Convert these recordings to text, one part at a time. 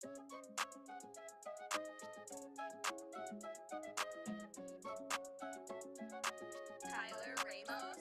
Tyler Ramos.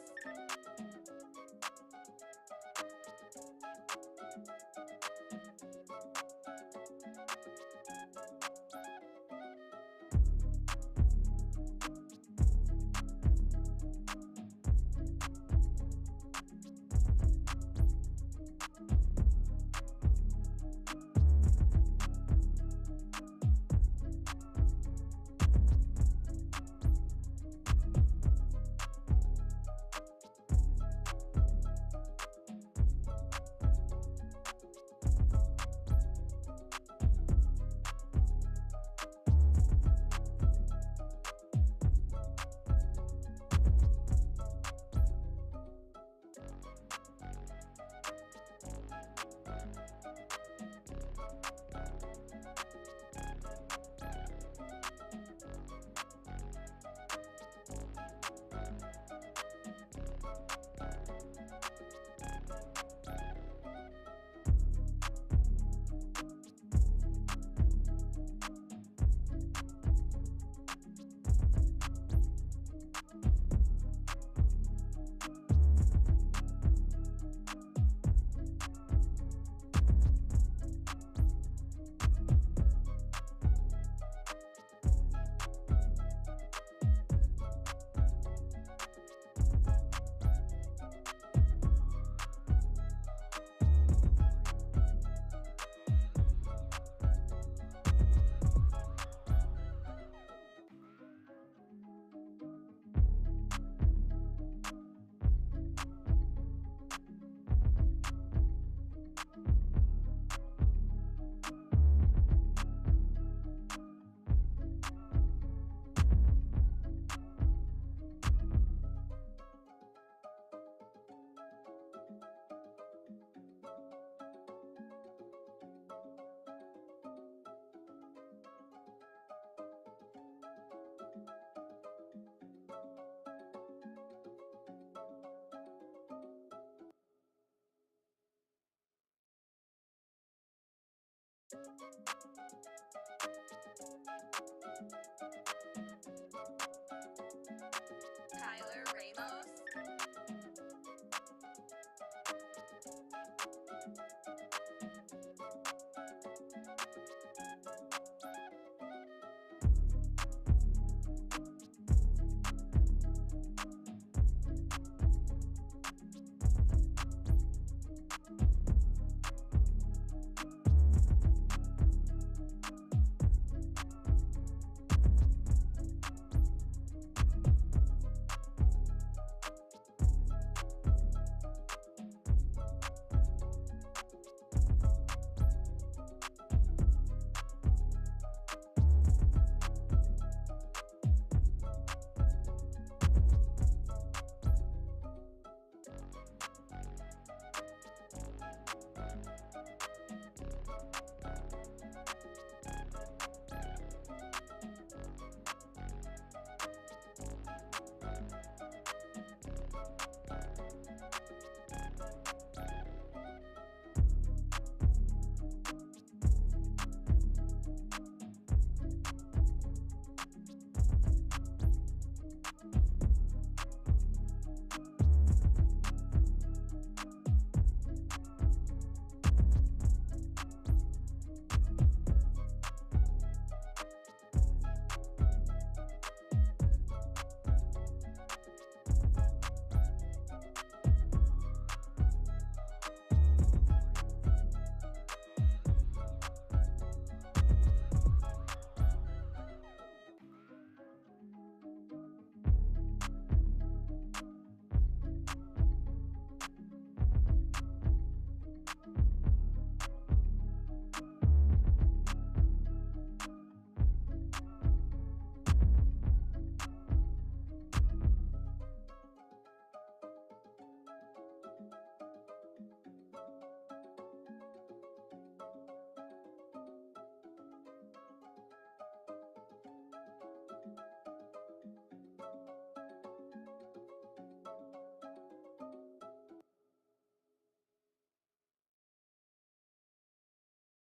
Tyler Ramos.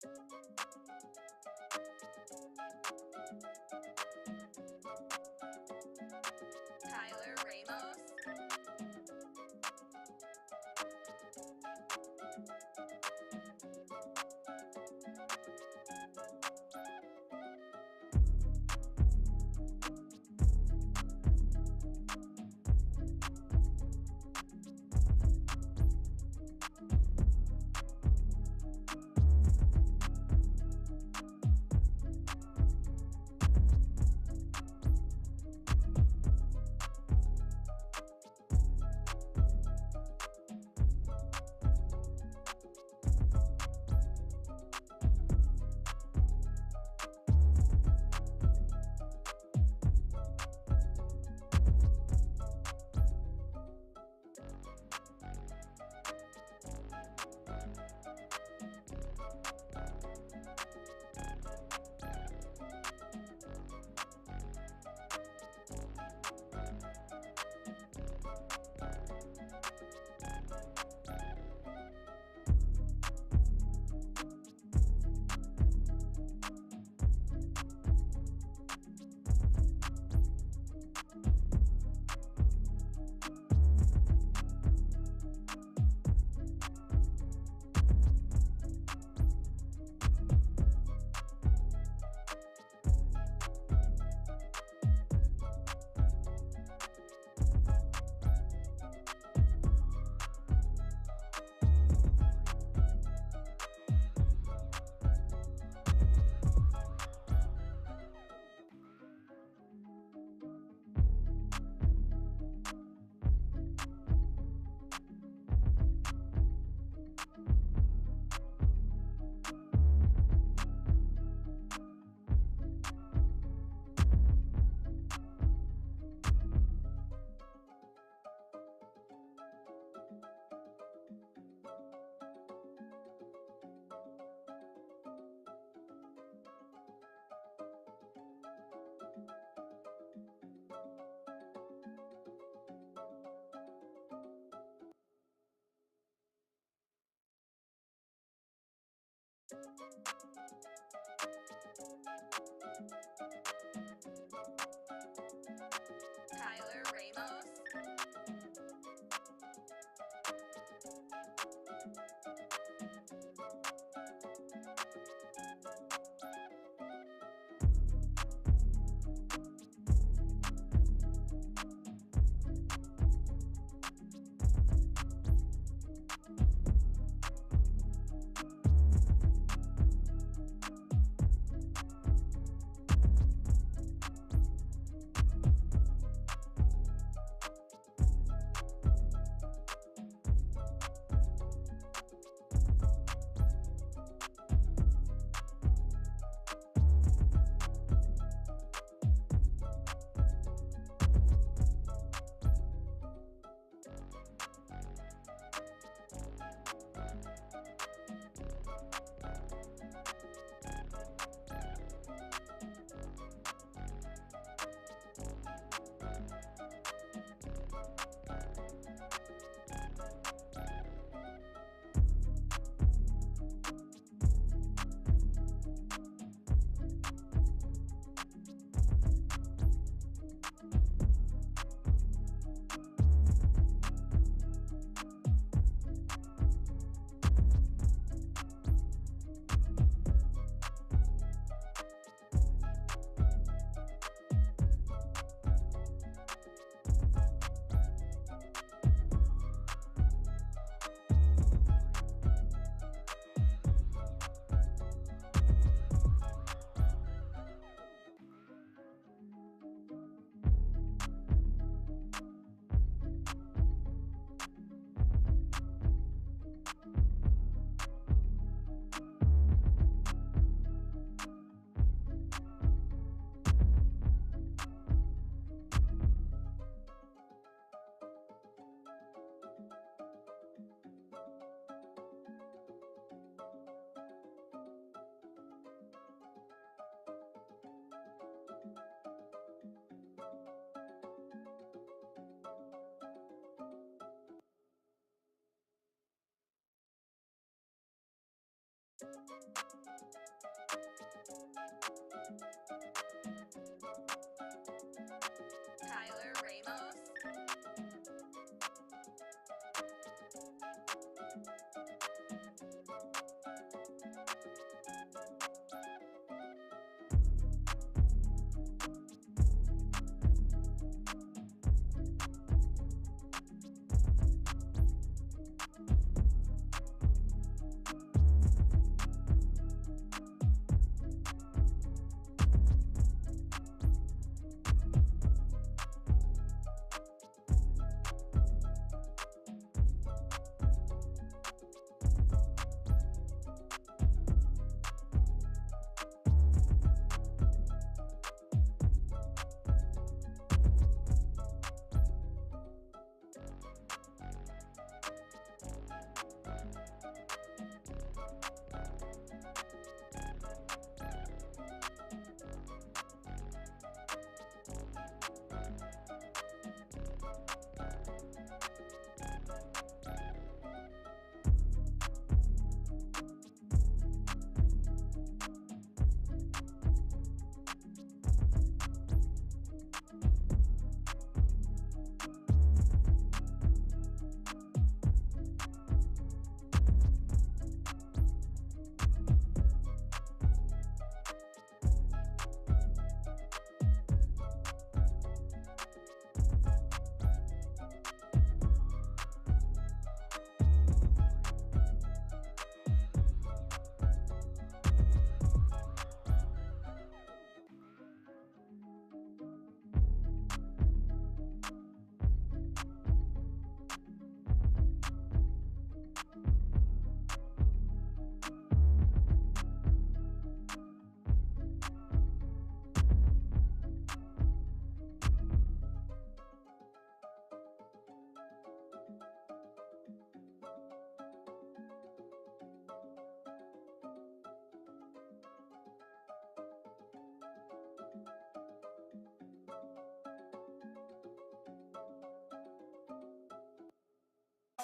Tyler Ramos. Tyler Ramos. Tyler Ramos.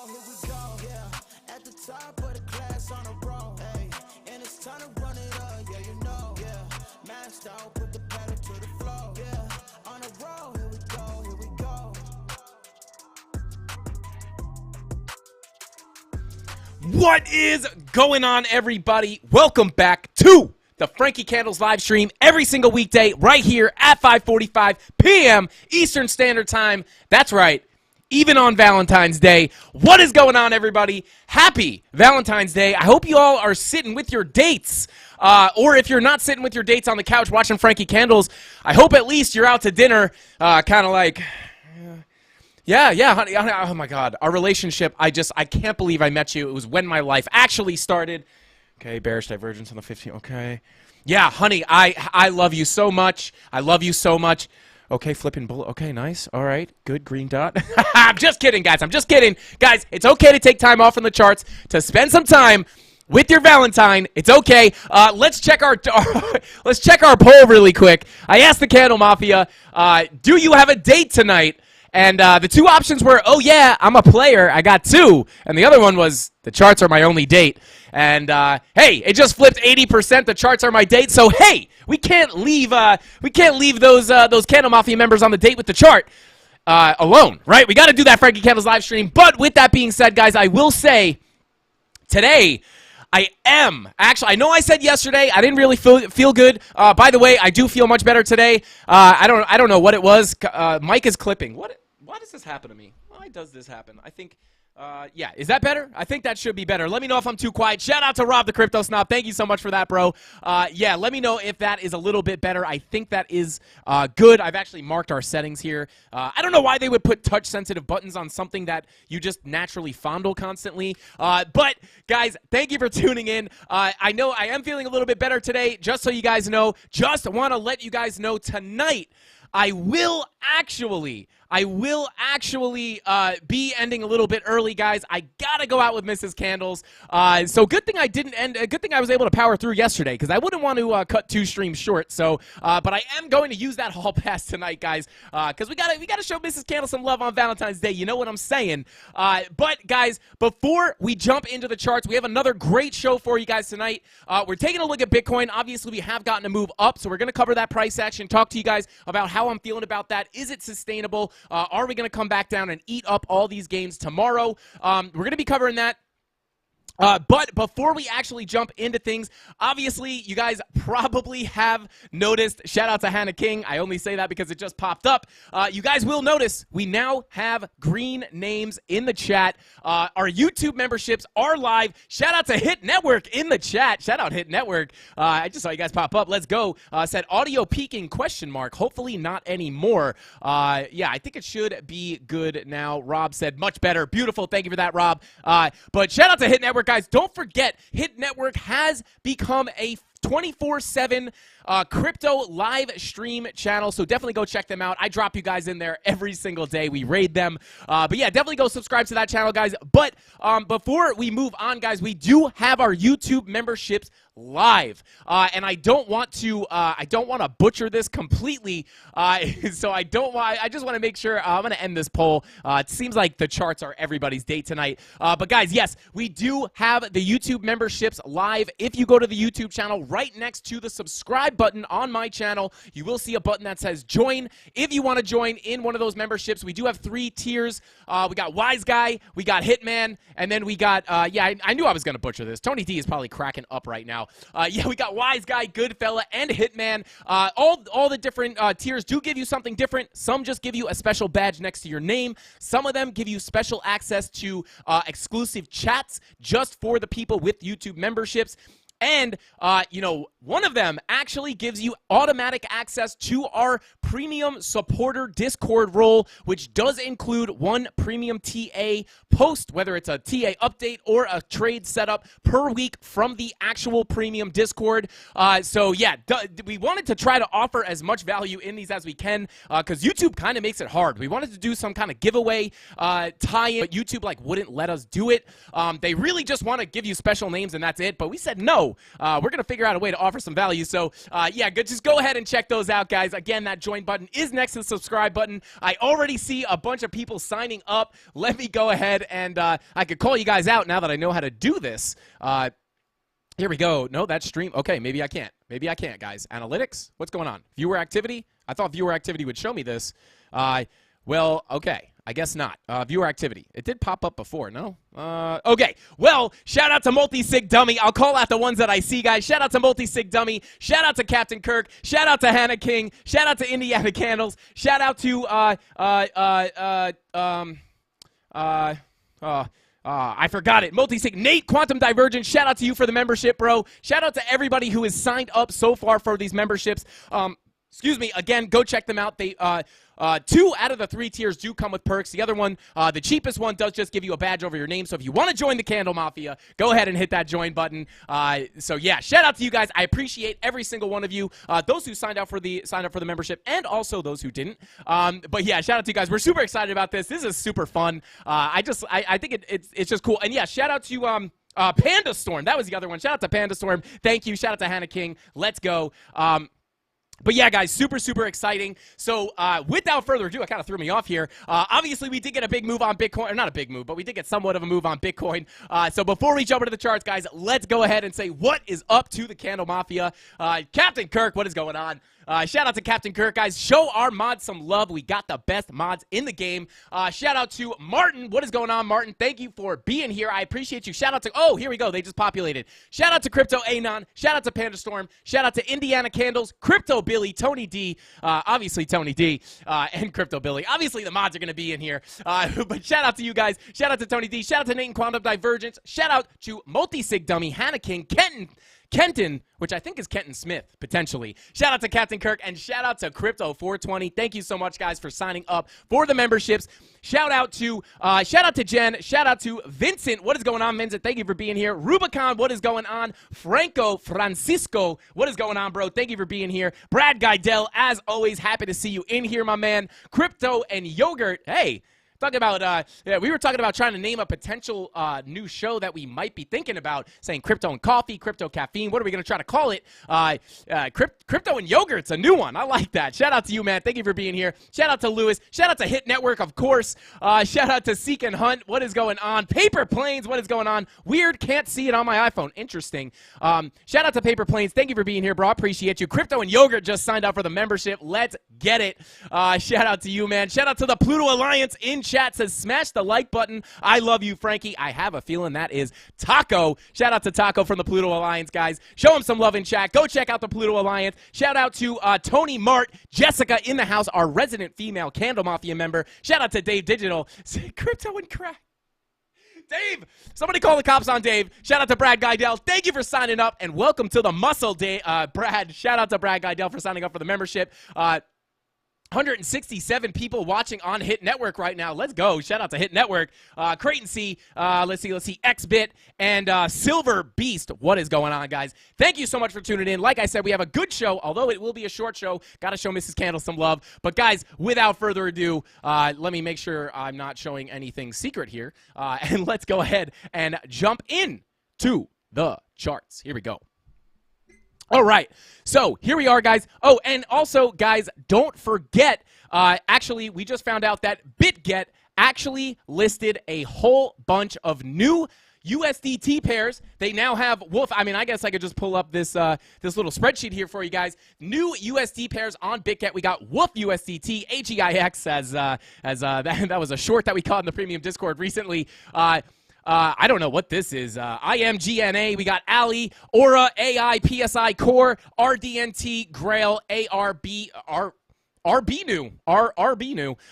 Here we go, yeah. At the top of the class on a roll, hey. And it's time to run it up, yeah, you know, yeah. Maxed out, put the pedal to the floor, yeah. On a roll, here we go, here we go. What is going on, everybody? Welcome back to the Frankie Candles live stream every single weekday right here at 5:45 p.m. Eastern Standard Time. That's right. Even on Valentine's Day. What is going on, everybody? Happy Valentine's Day. I hope you all are sitting with your dates. Or if you're not sitting with your dates on the couch watching Frankie Candles, I hope at least you're out to dinner, kind of like, yeah, honey. Oh, my God. Our relationship, I can't believe I met you. It was when my life actually started. Okay, bearish divergence on the 15th. Okay. Yeah, honey, I love you so much. I love you so much. Okay, flipping bullet. Okay, nice. All right, good green dot. I'm just kidding, guys. I'm just kidding. Guys, it's okay to take time off from the charts to spend some time with your Valentine. It's okay. Let's check our let's check our poll really quick. I asked the Candle Mafia, do you have a date tonight? And the two options were, oh yeah, I'm a player. I got two. And the other one was, the charts are my only date. And hey, it just flipped 80%. The charts are my date. So hey, we can't leave those Candle Mafia members on the date with the chart alone, right? We got to do that Frankie Candles live stream. But with that being said, guys, I will say today I am actually. I know I said yesterday I didn't really feel good. By the way, I do feel much better today. I don't know what it was. Mike is clipping. Why does this happen to me? Why does this happen? I think. Yeah, is that better? I think that should be better. Let me know if I'm too quiet. Shout out to Rob the Crypto Snob. Thank you so much for that, bro. Yeah, let me know if that is a little bit better. I think that is good. I've actually marked our settings here. I don't know why they would put touch-sensitive buttons on something that you just naturally fondle constantly. But, guys, thank you for tuning in. I know I am feeling a little bit better today, just so you guys know. Just want to let you guys know tonight, I will actually be ending a little bit early, guys. I gotta go out with Mrs. Candles. So good thing I didn't end. Good thing I was able to power through yesterday, because I wouldn't want to cut 2 streams short. So, but I am going to use that hall pass tonight, guys, because we gotta show Mrs. Candles some love on Valentine's Day. You know what I'm saying? But guys, before we jump into the charts, we have another great show for you guys tonight. We're taking a look at Bitcoin. Obviously, we have gotten a move up, so we're gonna cover that price action. Talk to you guys about how I'm feeling about that. Is it sustainable? Are we going to come back down and eat up all these gains tomorrow? We're going to be covering that. But before we actually jump into things, obviously, you guys probably have noticed, shout out to Hannah King, I only say that because it just popped up. You guys will notice we now have green names in the chat. Our YouTube memberships are live. Shout out to Hit Network in the chat. Shout out Hit Network. I just saw you guys pop up. Let's go. Said audio peaking, question mark. Hopefully not anymore. Yeah, I think it should be good now. Rob said much better. Beautiful. Thank you for that, Rob. But shout out to Hit Network. Guys, don't forget, Hit Network has become a 24/7 crypto live stream channel, so definitely go check them out. I drop you guys in there every single day. We raid them. But yeah, definitely go subscribe to that channel, guys. But before we move on, guys, we do have our YouTube memberships live, and I don't want to butcher this completely, so I just want to make sure. I'm going to end this poll. It seems like the charts are everybody's day tonight, but guys, yes, we do have the YouTube memberships live. If you go to the YouTube channel, right next to the subscribe button on my channel, you will see a button that says join. If you want to join in one of those memberships, we do have 3 tiers. We got Wise Guy, we got Hitman, and then we got yeah, I knew I was going to butcher this. Tony D is probably cracking up right now. Yeah, we got Wise Guy, Goodfella, and Hitman. All the different tiers do give you something different. Some just give you a special badge next to your name. Some of them give you special access to exclusive chats just for the people with YouTube memberships. And, you know, one of them actually gives you automatic access to our premium supporter Discord role, which does include 1 premium TA post, whether it's a TA update or a trade setup per week from the actual premium Discord. So, yeah, we wanted to try to offer as much value in these as we can, because YouTube kind of makes it hard. We wanted to do some kind of giveaway tie-in, but YouTube, like, wouldn't let us do it. They really just want to give you special names, and that's it. But we said no. We're going to figure out a way to offer some value. So, yeah, just go ahead and check those out, guys. Again, that join button is next to the subscribe button. I already see a bunch of people signing up. Let me go ahead and I could call you guys out now that I know how to do this. Here we go. No, that's stream. Okay, maybe I can't. Maybe I can't, guys. Analytics? What's going on? Viewer activity? I thought viewer activity would show me this. Well, okay. I guess not. Viewer activity. It did pop up before, no? Okay. Well, shout out to Multi-Sig Dummy. I'll call out the ones that I see, guys. Shout out to Multi-Sig Dummy. Shout out to Captain Kirk. Shout out to Hannah King. Shout out to Indiana Candles. Shout out to, I forgot it. Multi-Sig. Nate, Quantum Divergence. Shout out to you for the membership, bro. Shout out to everybody who has signed up so far for these memberships. Excuse me. Again, go check them out. They, 2 out of the 3 tiers do come with perks. The other one, the cheapest one, does just give you a badge over your name. So if you want to join the Candle Mafia, go ahead and hit that join button. So yeah, shout out to you guys. I appreciate every single one of you. Those who signed up for the membership, and also those who didn't. But yeah, shout out to you guys. We're super excited about this. This is super fun. I think it's just cool. And yeah, shout out to Panda Storm. That was the other one. Shout out to Panda Storm. Thank you. Shout out to Hannah King. Let's go. But yeah, guys, super, super exciting. So without further ado, it kind of threw me off here. Obviously, we did get a big move on Bitcoin. Or not a big move, but we did get somewhat of a move on Bitcoin. So before we jump into the charts, guys, let's go ahead and say what is up to the Candle Mafia. Captain Kirk, what is going on? Shout out to Captain Kirk, guys. Show our mods some love. We got the best mods in the game. Shout out to Martin. What is going on, Martin? Thank you for being here. I appreciate you. Shout out to, oh, here we go. They just populated. Shout out to Crypto Anon. Shout out to Panda Storm. Shout out to Indiana Candles, Crypto Billy, Tony D, obviously Tony D, and Crypto Billy. Obviously, the mods are going to be in here. But shout out to you guys. Shout out to Tony D. Shout out to Nate and Quantum Divergence. Shout out to Multi-Sig Dummy, Hannah King, Kenton, which I think is Kenton Smith, potentially. Shout out to Captain Kirk, and shout out to Crypto420. Thank you so much, guys, for signing up for the memberships. Shout out to Jen. Shout out to Vincent. What is going on, Vincent? Thank you for being here. Rubicon, what is going on? Francisco, what is going on, bro? Thank you for being here. Brad Guidell, as always, happy to see you in here, my man. Crypto and Yogurt, hey. Talking about, we were talking about trying to name a potential new show that we might be thinking about, saying Crypto and Coffee, Crypto Caffeine. What are we going to try to call it? Crypto and Yogurt's a new one. I like that. Shout out to you, man. Thank you for being here. Shout out to Lewis. Shout out to Hit Network, of course. Shout out to Seek and Hunt. What is going on? Paper Planes. What is going on? Weird. Can't see it on my iPhone. Interesting. Shout out to Paper Planes. Thank you for being here, bro. I appreciate you. Crypto and Yogurt just signed up for the membership. Let's get it. Shout out to you, man. Shout out to the Pluto Alliance in chat, says smash the like button. I love you, Frankie. I have a feeling that is Taco. Shout out to Taco from the Pluto Alliance, guys. Show him some love in chat. Go check out the Pluto Alliance. Shout out to Tony Mart, Jessica in the house, our resident female CandleMafia member. Shout out to Dave Digital. Crypto and crack. Dave, somebody call the cops on Dave. Shout out to Brad Guidell. Thank you for signing up, and welcome to the muscle day, Brad. Shout out to Brad Guidell for signing up for the membership. 167 people watching on Hit Network right now. Let's go. Shout out to Hit Network. Creighton C, let's see, XBit, and Silver Beast. What is going on, guys? Thank you so much for tuning in. Like I said, we have a good show, although it will be a short show. Got to show Mrs. Candle some love. But, guys, without further ado, let me make sure I'm not showing anything secret here. And let's go ahead and jump in to the charts. Here we go. All right, so here we are, guys. Oh, and also, guys, don't forget, actually, we just found out that BitGet actually listed a whole bunch of new USDT pairs. They now have Wolf. I mean, I guess I could just pull up this this little spreadsheet here for you guys. New USD pairs on BitGet. We got Wolf USDT, HEIX, as that was a short that we caught in the premium Discord recently. I don't know what this is. IMGNA, we got Ali, Aura, AI, PSI Core, RDNT, Grail, ARB, RB new,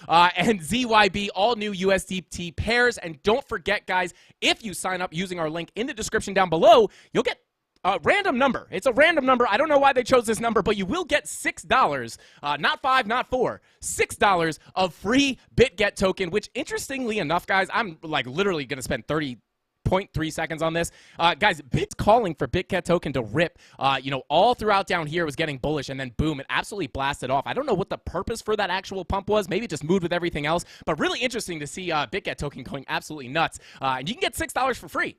and ZYB, all new USDT pairs. And don't forget, guys, if you sign up using our link in the description down below, you'll get a random number. It's a random number. I don't know why they chose this number, but you will get $6, not $5, not $4, $6 of free BitGet token, which interestingly enough, guys, I'm like literally going to spend 30.3 seconds on this. Guys, Bit's calling for BitGet token to rip, all throughout down here. It was getting bullish, and then boom, it absolutely blasted off. I don't know what the purpose for that actual pump was. Maybe it just moved with everything else, but really interesting to see BitGet token going absolutely nuts. And you can get $6 for free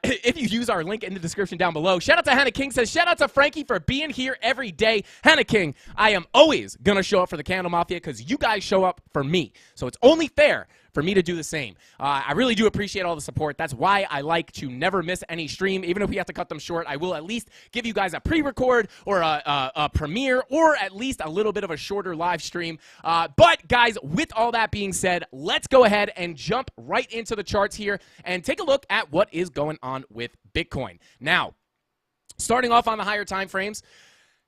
if you use our link in the description down below. Shout out to Hannah King, says, shout out to Frankie for being here every day. Hannah King, I am always going to show up for the Candle Mafia because you guys show up for me. So it's only fair for me to do the same. I really do appreciate all the support. That's why I like to never miss any stream. Even if we have to cut them short, I will at least give you guys a pre-record or a premiere or at least a little bit of a shorter live stream. But, guys, with all that being said, let's go ahead and jump right into the charts here and take a look at what is going on with Bitcoin. Now, starting off on the higher time frames,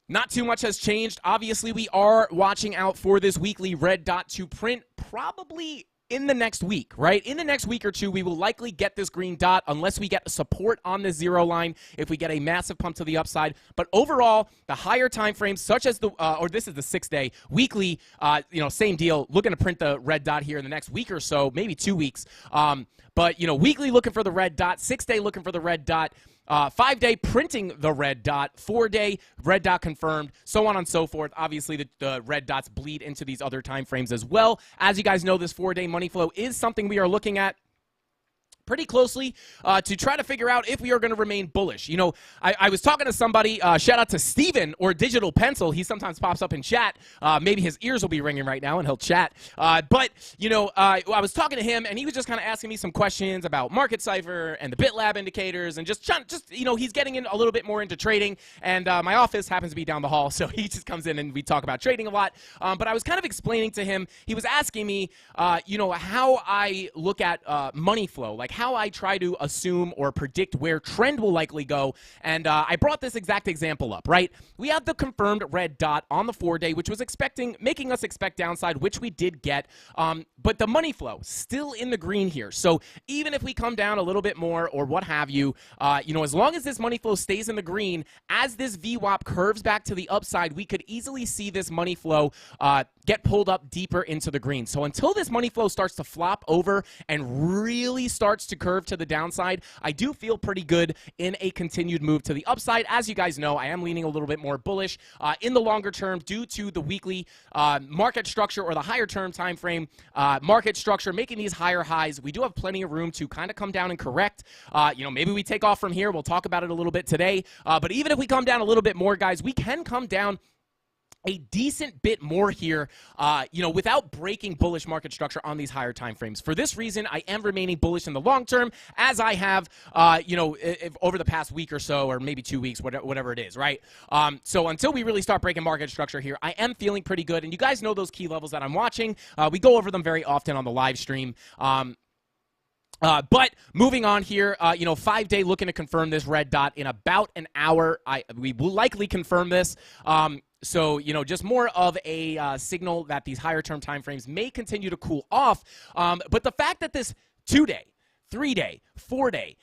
not too much has changed. Obviously, we are watching out for this weekly red dot to print probably in the next week, right? In the next week or two, we will likely get this green dot unless we get support on the zero line, if we get a massive pump to the upside. But overall, the higher time frames, such as the, or this is the 6-day, weekly, same deal, looking to print the red dot here in the next week or so, maybe 2 weeks. But, weekly looking for the red dot, 6-day looking for the red dot, 5-day printing the red dot, 4-day red dot confirmed, so on and so forth. Obviously, the red dots bleed into these other time frames as well. As you guys know, this 4-day money flow is something we are looking at pretty closely to try to figure out if we are going to remain bullish. I was talking to somebody, shout out to Steven or Digital Pencil. He sometimes pops up in chat. Maybe his ears will be ringing right now and he'll chat. But I was talking to him and he was just kind of asking me some questions about Market Cipher and the BitLab indicators and he's getting in a little bit more into trading. And my office happens to be down the hall, so he just comes in and we talk about trading a lot. But I was kind of explaining to him, he was asking me, how I look at money flow, like how I try to assume or predict where trend will likely go. And I brought this exact example up, right? We have the confirmed red dot on the 4-day, which was making us expect downside, which we did get. But the money flow still in the green here. So even if we come down a little bit more or what have you, as long as this money flow stays in the green, as this VWAP curves back to the upside, we could easily see this money flow get pulled up deeper into the green. So until this money flow starts to flop over and really starts to curve to the downside, I do feel pretty good in a continued move to the upside. As you guys know, I am leaning a little bit more bullish in the longer term due to the weekly market structure or the higher term time frame market structure, making these higher highs. We do have plenty of room to kind of come down and correct. Maybe we take off from here. We'll talk about it a little bit today. But even if we come down a little bit more, guys, we can come down a decent bit more here, without breaking bullish market structure on these higher time frames. For this reason, I am remaining bullish in the long term, as I have, over the past week or so, or maybe 2 weeks, whatever it is, right? So until we really start breaking market structure here, I am feeling pretty good. And you guys know those key levels that I'm watching. We go over them very often on the live stream. But moving on here, 5-day looking to confirm this red dot in about an hour. We will likely confirm this. So, just more of a signal that these higher term timeframes may continue to cool off. But the fact that this 2-day, 3-day, 4-day,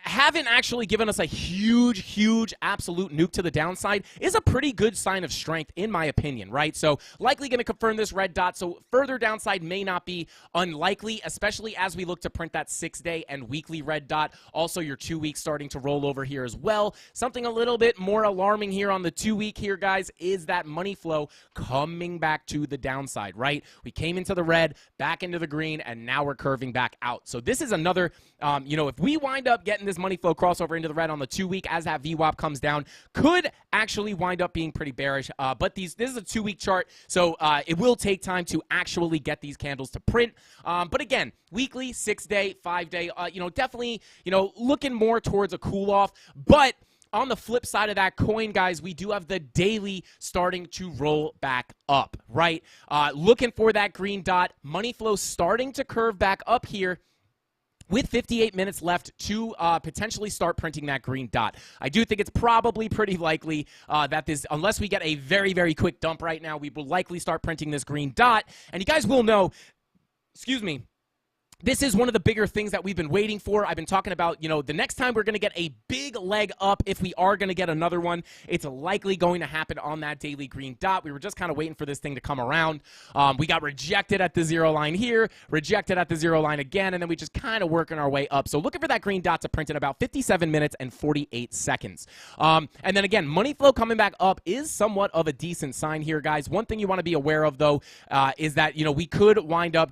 haven't actually given us a huge absolute nuke to the downside is a pretty good sign of strength, in my opinion, right? So likely going to confirm this red dot, so further downside may not be unlikely, especially as we look to print that 6-day and weekly red dot. Also, your 2 weeks starting to roll over here as well. Something a little bit more alarming here on the 2-week here, guys, is that money flow coming back to the downside, right? We came into the red, back into the green, and now we're curving back out. So this is another, if we wind up getting this money flow crossover into the red on the 2-week as that VWAP comes down, could actually wind up being pretty bearish. But this is a 2-week chart, so it will take time to actually get these candles to print. But again, weekly, 6-day, 5-day, definitely, looking more towards a cool off. But on the flip side of that coin, guys, we do have the daily starting to roll back up, right? Looking for that green dot, money flow starting to curve back up here, with 58 minutes left to potentially start printing that green dot. I do think it's probably pretty likely that this, unless we get a very quick dump right now, we will likely start printing this green dot. And you guys will know, this is one of the bigger things that we've been waiting for. I've been talking about, the next time we're going to get a big leg up, if we are going to get another one, it's likely going to happen on that daily green dot. We were just kind of waiting for this thing to come around. We got rejected at the 0 line here, rejected at the 0 line again, and then we just kind of working our way up. So looking for that green dot to print in about 57 minutes and 48 seconds. And then again, money flow coming back up is somewhat of a decent sign here, guys. One thing you want to be aware of, though, is that, we could wind up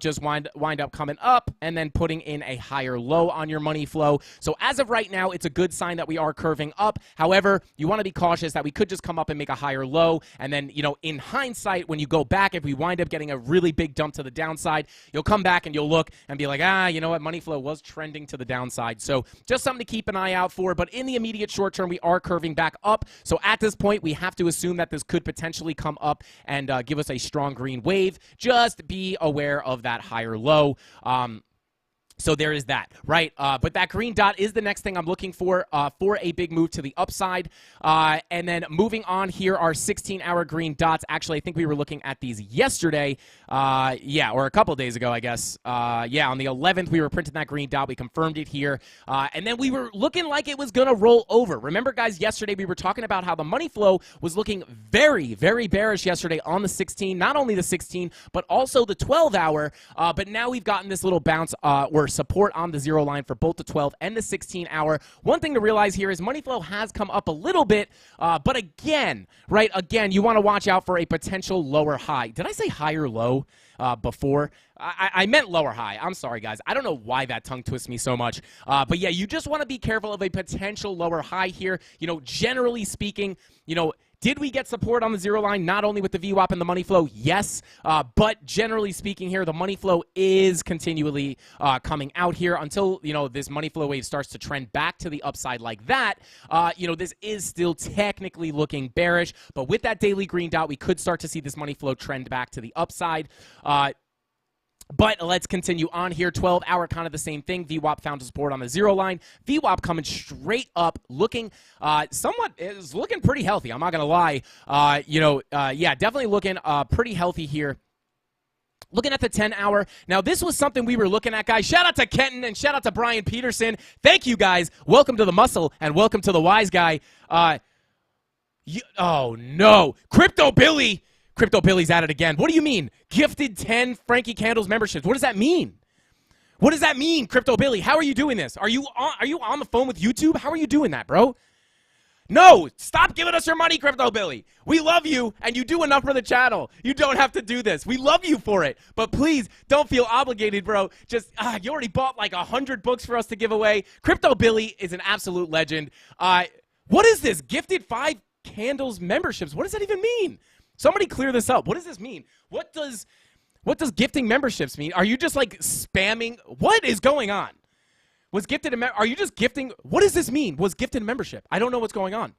coming up and then putting in a higher low on your money flow. So as of right now, it's a good sign that we are curving up. However, you want to be cautious that we could just come up and make a higher low. And then, in hindsight, when you go back, if we wind up getting a really big dump to the downside, you'll come back and you'll look and be like, you know what, money flow was trending to the downside. So just something to keep an eye out for. But in the immediate short term, we are curving back up. So at this point, we have to assume that this could potentially come up and give us a strong green wave. Just be aware of that higher low. So there is that, right? But that green dot is the next thing I'm looking for a big move to the upside. And then moving on here, our 16-hour green dots. Actually, I think we were looking at these yesterday. Or a couple of days ago, I guess. On the 11th, we were printing that green dot. We confirmed it here. And then we were looking like it was going to roll over. Remember, guys, yesterday we were talking about how the money flow was looking very bearish yesterday on the 16. Not only the 16, but also the 12-hour. But now we've gotten this little bounce or support on the 0 line for both the 12 and the 16-hour. One thing to realize here is money flow has come up a little bit, but again, you want to watch out for a potential lower high. Did I say higher low before? I meant lower high. I'm sorry, guys. I don't know why that tongue twists me so much. But yeah, you just want to be careful of a potential lower high here. Generally speaking, did we get support on the 0 line, not only with the VWAP and the money flow? Yes, but generally speaking here, the money flow is continually coming out here until, this money flow wave starts to trend back to the upside like that. This is still technically looking bearish, but with that daily green dot, we could start to see this money flow trend back to the upside. But let's continue on here. 12-hour, kind of the same thing. VWAP found support on the 0 line. VWAP coming straight up, looking looking pretty healthy. I'm not going to lie. Yeah, definitely looking pretty healthy here. Looking at the 10-hour. Now, this was something we were looking at, guys. Shout out to Kenton and shout out to Brian Peterson. Thank you, guys. Welcome to the muscle and welcome to the wise guy. Oh, no. Crypto Billy's at it again. What do you mean? Gifted 10 Frankie Candles memberships. What does that mean? What does that mean, Crypto Billy? How are you doing this? Are you on the phone with YouTube? How are you doing that, bro? No, stop giving us your money, Crypto Billy. We love you, and you do enough for the channel. You don't have to do this. We love you for it. But please, don't feel obligated, bro. Just, you already bought like 100 books for us to give away. Crypto Billy is an absolute legend. What is this? Gifted 5 Candles memberships. What does that even mean? Somebody clear this up. What does this mean? What does gifting memberships mean? Are you just like spamming? What is going on? Was gifted are you just gifting? What does this mean? Was gifted membership? I don't know what's going on.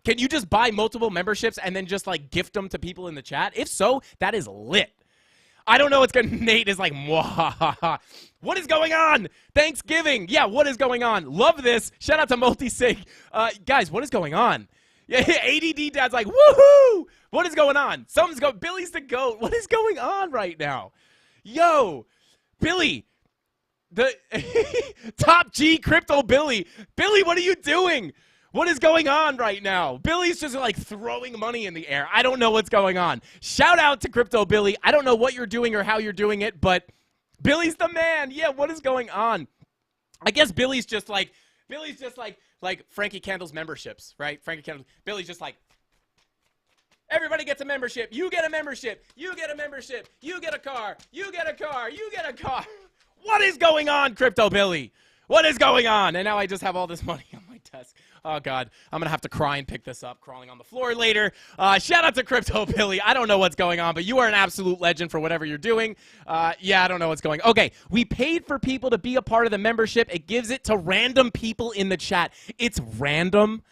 Can you just buy multiple memberships and then just like gift them to people in the chat? If so, that is lit. I don't know what's going. Nate is like, mwahaha. What is going on? Thanksgiving. Yeah, what is going on? Love this. Shout out to Multisig. Guys, what is going on? Yeah, ADD Dad's like, woohoo! What is going on? Something's going. Billy's the GOAT. What is going on right now? Yo, Billy. The Top G Crypto Billy. Billy, what are you doing? What is going on right now? Billy's just like throwing money in the air. I don't know what's going on. Shout out to Crypto Billy. I don't know what you're doing or how you're doing it, but Billy's the man. Yeah, what is going on? I guess Billy's just like Frankie Candles memberships, right? Frankie Candles. Billy's just like, everybody gets a membership. You get a membership. You get a membership. You get a car. You get a car. You get a car. What is going on, Crypto Billy? What is going on? And now I just have all this money on my desk. Oh, God. I'm going to have to cry and pick this up, crawling on the floor later. Shout out to Crypto Billy. I don't know what's going on, but you are an absolute legend for whatever you're doing. Yeah, I don't know what's going on. Okay, we paid for people to be a part of the membership. It gives it to random people in the chat. It's random.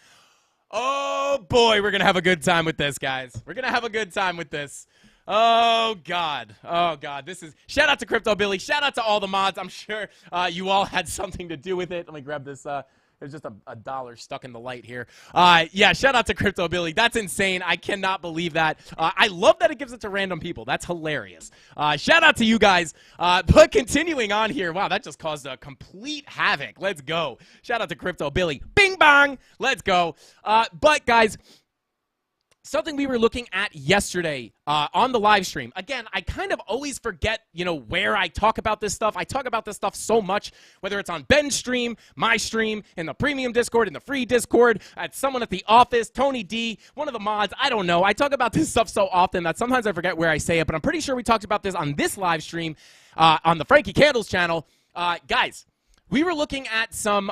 Oh, boy, we're going to have a good time with this, guys. We're going to have a good time with this. Oh, God. Oh, God. This is... Shout out to Crypto Billy. Shout out to all the mods. I'm sure you all had something to do with it. Let me grab this. There's just a dollar stuck in the light here. Yeah, shout out to Crypto Billy. That's insane. I cannot believe that. I love that it gives it to random people. That's hilarious. Shout out to you guys. But continuing on here. Wow, that just caused a complete havoc. Let's go. Shout out to Crypto Billy. Bing bong. Let's go. But, guys... Something we were looking at yesterday on the live stream. Again, I kind of always forget, where I talk about this stuff. I talk about this stuff so much, whether it's on Ben's stream, my stream, in the premium Discord, in the free Discord, at someone at the office, Tony D, one of the mods. I don't know. I talk about this stuff so often that sometimes I forget where I say it, but I'm pretty sure we talked about this on this live stream on the Frankie Candles channel. Guys, we were looking at some...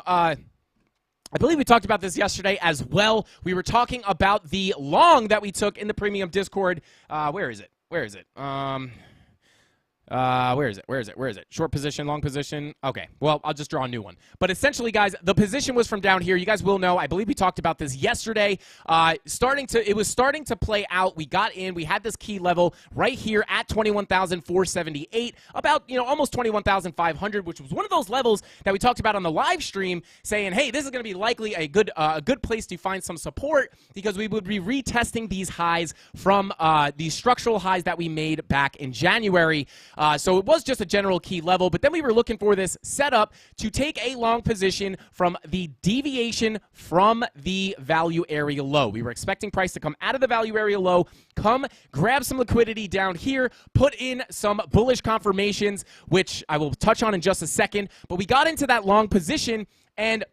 I believe we talked about this yesterday as well. We were talking about the long that we took in the premium Discord. Where is it? Where is it? Where is it? Short position, long position. Okay, well, I'll just draw a new one. But essentially, guys, the position was from down here. You guys will know. I believe we talked about this yesterday. It was starting to play out. We got in. We had this key level right here at 21,478, about, almost 21,500, which was one of those levels that we talked about on the live stream, saying, hey, this is going to be likely a good place to find some support because we would be retesting these highs from these structural highs that we made back in January. So it was just a general key level, but then we were looking for this setup to take a long position from the deviation from the value area low. We were expecting price to come out of the value area low, come grab some liquidity down here, put in some bullish confirmations, which I will touch on in just a second, but we got into that long position, and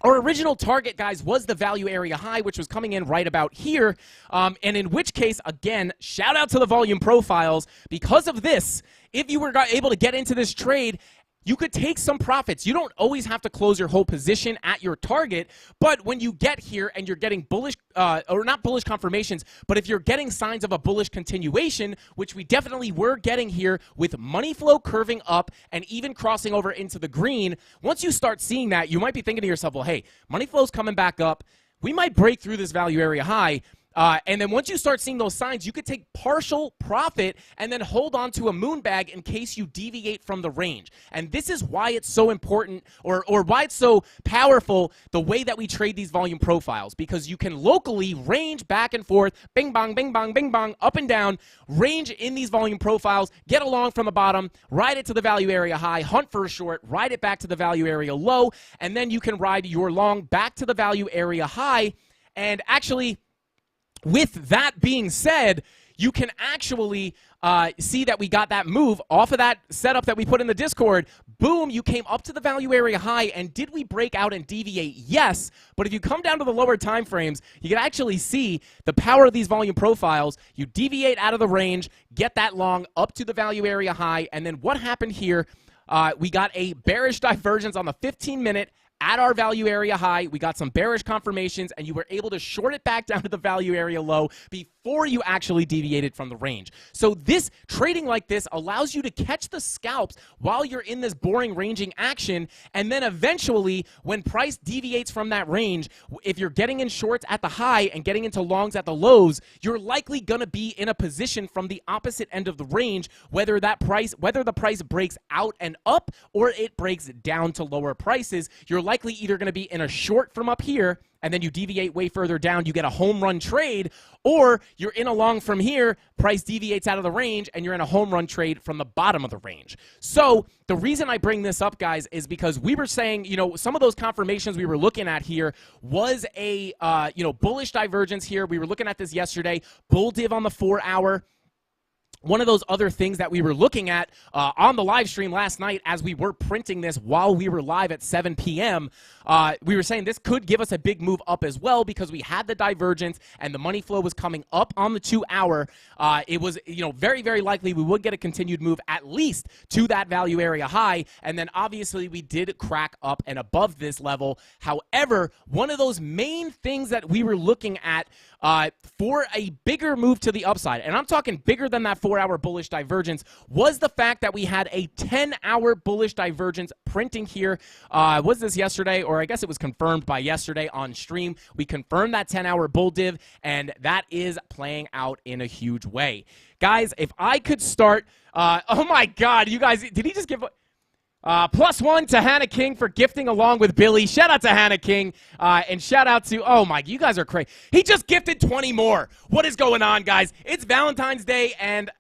our original target, guys, was the value area high, which was coming in right about here, and in which case, again, shout out to the volume profiles. Because of this, if you were able to get into this trade, you could take some profits. You don't always have to close your whole position at your target, but when you get here and you're getting bullish, or not bullish confirmations, but if you're getting signs of a bullish continuation, which we definitely were getting here with money flow curving up and even crossing over into the green, once you start seeing that, you might be thinking to yourself, well, hey, money flow's coming back up. We might break through this value area high. And then once you start seeing those signs, you could take partial profit and then hold on to a moon bag in case you deviate from the range. And this is why it's so important, or why it's so powerful, the way that we trade these volume profiles, because you can locally range back and forth, bing bong, bing bong, bing bong, up and down, range in these volume profiles, get along from the bottom, ride it to the value area high, hunt for a short, ride it back to the value area low, and then you can ride your long back to the value area high. And actually, with that being said, you can actually see that we got that move off of that setup that we put in the Discord. Boom, you came up to the value area high, and did we break out and deviate? Yes, but if you come down to the lower time frames, you can actually see the power of these volume profiles. You deviate out of the range, get that long up to the value area high, and then what happened here? We got a bearish divergence on the 15-minute at our value area high. We got some bearish confirmations, and you were able to short it back down to the value area low before you actually deviated from the range. So this trading like this allows you to catch the scalps while you're in this boring ranging action, and then eventually when price deviates from that range, if you're getting in shorts at the high and getting into longs at the lows, you're likely going to be in a position from the opposite end of the range, whether the price breaks out and up or it breaks down to lower prices. You're likely either going to be in a short from up here, and then you deviate way further down, you get a home run trade, or you're in a long from here, price deviates out of the range, and you're in a home run trade from the bottom of the range. So the reason I bring this up, guys, is because we were saying, some of those confirmations we were looking at here was a, bullish divergence here. We were looking at this yesterday, bull div on the 4-hour. One of those other things that we were looking at on the live stream last night as we were printing this while we were live at 7 p.m., we were saying this could give us a big move up as well because we had the divergence and the money flow was coming up on the 2-hour. It was, very, very likely we would get a continued move at least to that value area high, and then obviously we did crack up and above this level. However, one of those main things that we were looking at for a bigger move to the upside, and I'm talking bigger than that 4-hour bullish divergence, was the fact that we had a 10-hour bullish divergence printing here. Was this yesterday? Or I guess it was confirmed by yesterday on stream. We confirmed that 10-hour bull div, and that is playing out in a huge way. Guys, if I could start, oh my God, you guys, did he just give... +1 to Hannah King for gifting along with Billy. Shout out to Hannah King. And shout out to, oh my, you guys are crazy. He just gifted 20 more. What is going on, guys? It's Valentine's Day, and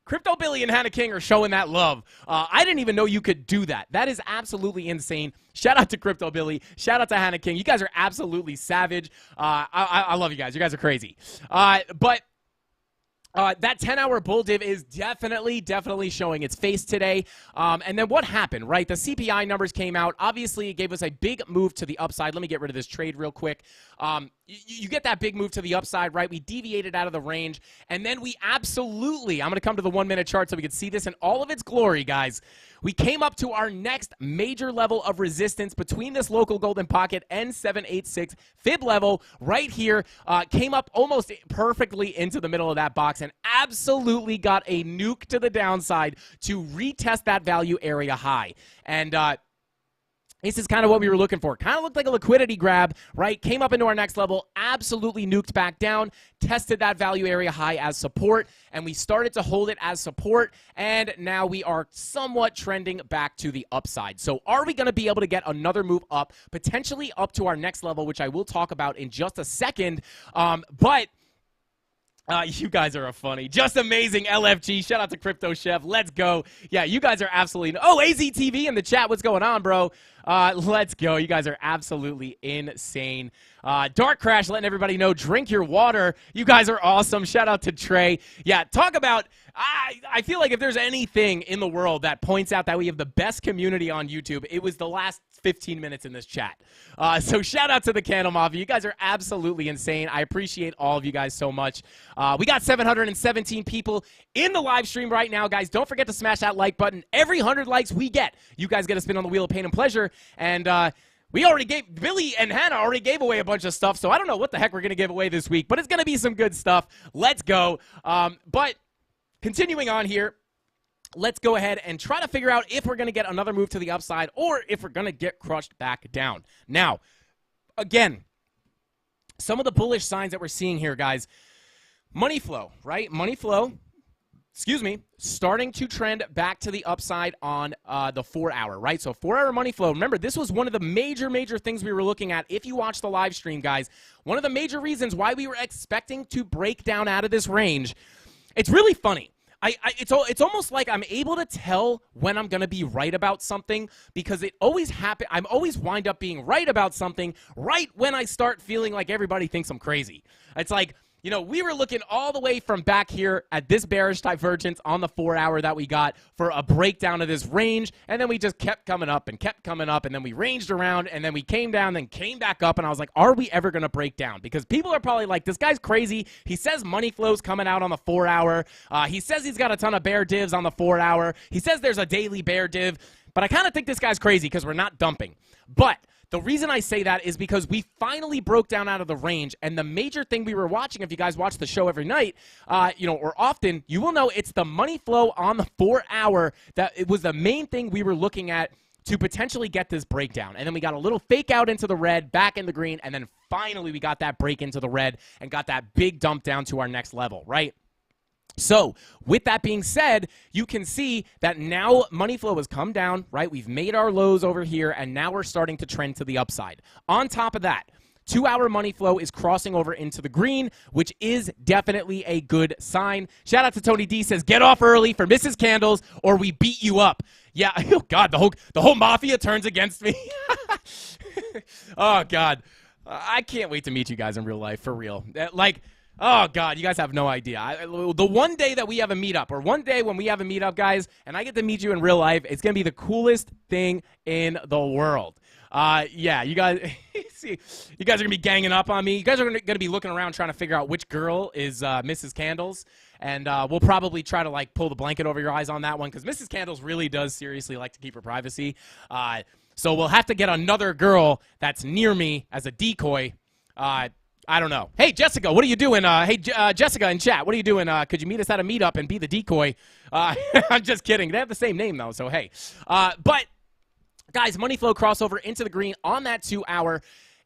Crypto Billy and Hannah King are showing that love. I didn't even know you could do that. That is absolutely insane. Shout out to Crypto Billy. Shout out to Hannah King. You guys are absolutely savage. I love you guys. You guys are crazy. But that 10-hour bull div is definitely showing its face today. And then what happened, right? The CPI numbers came out. Obviously, it gave us a big move to the upside. Let me get rid of this trade real quick. You get that big move to the upside, right? We deviated out of the range. And then we absolutely, I'm going to come to the 1-minute chart so we can see this in all of its glory, guys. We came up to our next major level of resistance between this local golden pocket and 786 fib level right here. Came up almost perfectly into the middle of that box and absolutely got a nuke to the downside to retest that value area high. And this is kind of what we were looking for. Kind of looked like a liquidity grab, right? Came up into our next level, absolutely nuked back down, tested that value area high as support, and we started to hold it as support, and now we are somewhat trending back to the upside. So are we going to be able to get another move up, potentially up to our next level, which I will talk about in just a second, but... you guys are funny. Just amazing, LFG. Shout out to Crypto Chef. Let's go. Yeah, you guys are absolutely... Oh, AZTV in the chat. What's going on, bro? Let's go. You guys are absolutely insane. Dark Crash letting everybody know, drink your water. You guys are awesome. Shout out to Trey. Yeah, talk about... I feel like if there's anything in the world that points out that we have the best community on YouTube, it was the last 15 minutes in this chat. So shout out to the CandleMafia. You guys are absolutely insane. I appreciate all of you guys so much. We got 717 people in the live stream right now, guys. Don't forget to smash that like button. Every 100 likes we get, you guys get a spin on the wheel of pain and pleasure. And we already gave, Billy and Hannah already gave away a bunch of stuff, so I don't know what the heck we're going to give away this week, but it's going to be some good stuff. Let's go. But continuing on here, let's go ahead and try to figure out if we're going to get another move to the upside or if we're going to get crushed back down. Now, again, some of the bullish signs that we're seeing here, guys. Money flow, right? Money flow, starting to trend back to the upside on the 4-hour, right? So 4-hour money flow. Remember, this was one of the major things we were looking at. If you watch the live stream, guys, one of the major reasons why we were expecting to break down out of this range. It's really funny. It's almost like I'm able to tell when I'm going to be right about something, because it always happens. I'm always wind up being right about something right when I start feeling like everybody thinks I'm crazy. It's like, you know, we were looking all the way from back here at this bearish divergence on the 4-hour that we got for a breakdown of this range, and then we just kept coming up, and then we ranged around, and then we came down, then came back up, and I was like, are we ever going to break down? Because people are probably like, this guy's crazy. He says money flow's coming out on the 4-hour. He says he's got a ton of bear divs on the 4-hour. He says there's a daily bear div, but I kind of think this guy's crazy because we're not dumping. But the reason I say that is because we finally broke down out of the range, and the major thing we were watching, if you guys watch the show every night, or often, you will know it's the money flow on the 4-hour that it was the main thing we were looking at to potentially get this breakdown. And then we got a little fake out into the red, back in the green, and then finally we got that break into the red and got that big dump down to our next level, right? So, with that being said, you can see that now money flow has come down, right? We've made our lows over here, and now we're starting to trend to the upside. On top of that, 2-hour money flow is crossing over into the green, which is definitely a good sign. Shout out to Tony D, says, get off early for Mrs. Candles or we beat you up. Yeah, oh God, the whole mafia turns against me. Oh God, I can't wait to meet you guys in real life, for real. Oh, God, you guys have no idea. The one day that we have a meetup, or one day when we have a meetup, guys, and I get to meet you in real life, it's going to be the coolest thing in the world. Yeah, you guys see, you guys are going to be ganging up on me. You guys are going to be looking around trying to figure out which girl is Mrs. Candles, and we'll probably try to, like, pull the blanket over your eyes on that one, because Mrs. Candles really does seriously like to keep her privacy. So we'll have to get another girl that's near me as a decoy. I don't know. Hey, Jessica, what are you doing? Jessica in chat, what are you doing? Could you meet us at a meetup and be the decoy? I'm just kidding. They have the same name, though, so hey. But, guys, money flow crossover into the green on that 2-hour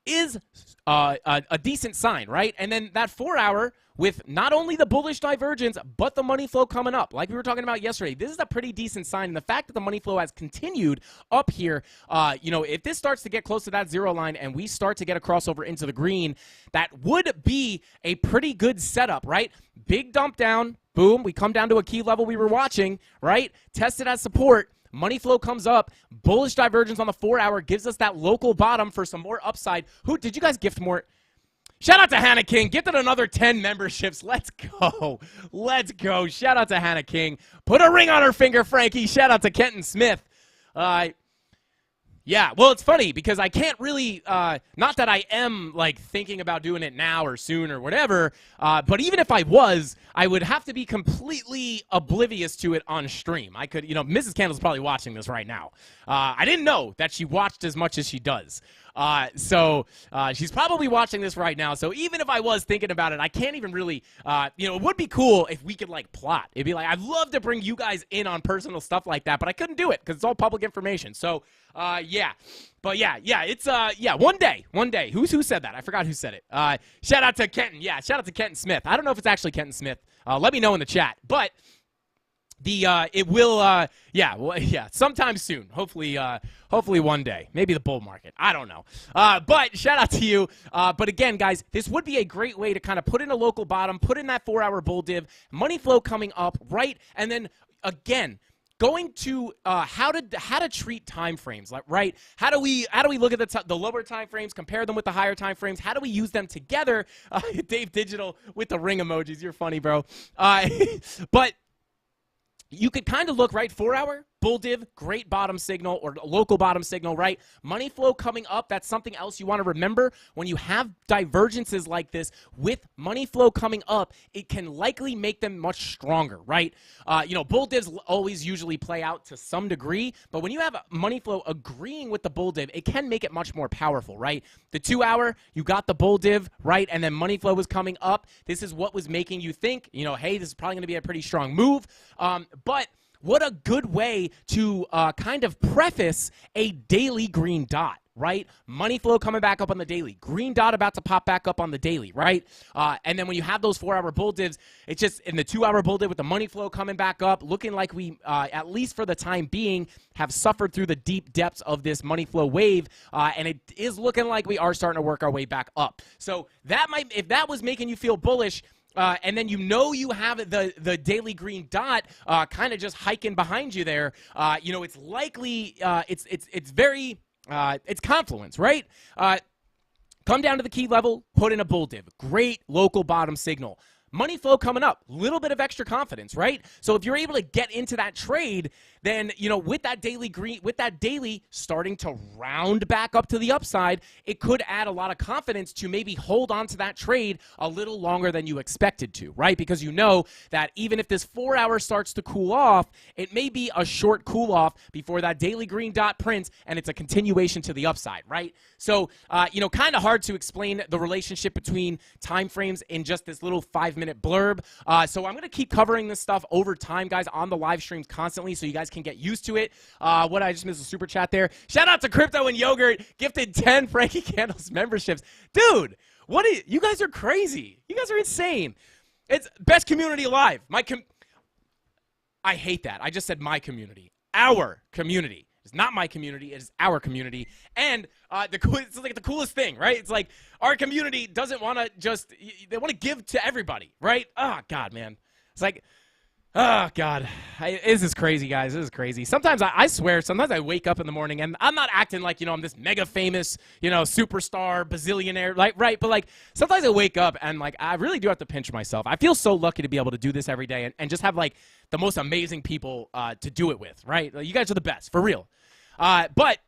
is a decent sign, right? And then that 4-hour with not only the bullish divergence, but the money flow coming up. Like we were talking about yesterday, this is a pretty decent sign. And the fact that the money flow has continued up here, if this starts to get close to that 0 line and we start to get a crossover into the green, that would be a pretty good setup, right? Big dump down, boom, we come down to a key level we were watching, right? Tested as support. Money flow comes up. Bullish divergence on the 4-hour gives us that local bottom for some more upside. Who did you guys gift more? Shout out to Hannah King. Gifted another 10 memberships. Let's go. Let's go. Shout out to Hannah King. Put a ring on her finger, Frankie. Shout out to Kenton Smith. Yeah, well, it's funny because I can't really, not that I am, like, thinking about doing it now or soon or whatever, but even if I was, I would have to be completely oblivious to it on stream. I could, Mrs. Candle's probably watching this right now. I didn't know that she watched as much as she does. So she's probably watching this right now. So even if I was thinking about it, I can't even really, it would be cool if we could, like, plot. It'd be like, I'd love to bring you guys in on personal stuff like that, but I couldn't do it because it's all public information. So, yeah. But, yeah, it's, one day. Who said that? I forgot who said it. Shout out to Kenton. Yeah, shout out to Kenton Smith. I don't know if it's actually Kenton Smith. Let me know in the chat. But it will, sometime soon. Hopefully one day. Maybe the bull market. I don't know. But shout out to you. But again, guys, this would be a great way to kind of put in a local bottom, put in that 4-hour bull div, money flow coming up, right? And then, again, going to how to treat time frames, like, right? How do we look at the lower time frames, compare them with the higher time frames? How do we use them together? Dave Digital with the ring emojis. You're funny, bro. But you could kind of look, right, 4-hour, bull div, great bottom signal or local bottom signal, right? Money flow coming up, that's something else you want to remember. When you have divergences like this with money flow coming up, it can likely make them much stronger, right? Bull divs always usually play out to some degree, but when you have money flow agreeing with the bull div, it can make it much more powerful, right? The 2-hour, you got the bull div, right? And then money flow was coming up. This is what was making you think, hey, this is probably going to be a pretty strong move. But what a good way to kind of preface a daily green dot, right? Money flow coming back up on the daily. Green dot about to pop back up on the daily, right? And then when you have those 4-hour bull divs, it's just in the 2-hour bull div with the money flow coming back up, looking like we, at least for the time being, have suffered through the deep depths of this money flow wave, and it is looking like we are starting to work our way back up. So that might, if that was making you feel bullish, and then you have the daily green dot kind of just hiking behind you there, it's likely it's very it's confluence, right? Come down to the key level, put in a bull div. Great local bottom signal. Money flow coming up, little bit of extra confidence, right? So if you're able to get into that trade, then, with that daily starting to round back up to the upside, it could add a lot of confidence to maybe hold on to that trade a little longer than you expected to, right? Because you know that even if this 4-hour starts to cool off, it may be a short cool off before that daily green dot prints and it's a continuation to the upside, right? So, kind of hard to explain the relationship between time frames in just this little 5-minute blurb. So I'm going to keep covering this stuff over time, guys, on the live streams constantly so you guys can get used to it. What I just missed a super chat there. Shout out to Crypto and Yogurt, gifted 10 Frankie Candles memberships. Dude, you guys are crazy. You guys are insane. It's best community alive. I hate that. I just said my community. Our community. It's not my community. It is our community. And it's like the coolest thing, right? It's like our community doesn't want to they want to give to everybody, right? Oh, God, man. It's like, oh, God. This is crazy, guys. This is crazy. Sometimes I swear, sometimes I wake up in the morning and I'm not acting like, I'm this mega famous, superstar, bazillionaire, right? But sometimes I wake up and I really do have to pinch myself. I feel so lucky to be able to do this every day and just have the most amazing people to do it with, right? You guys are the best, for real. But,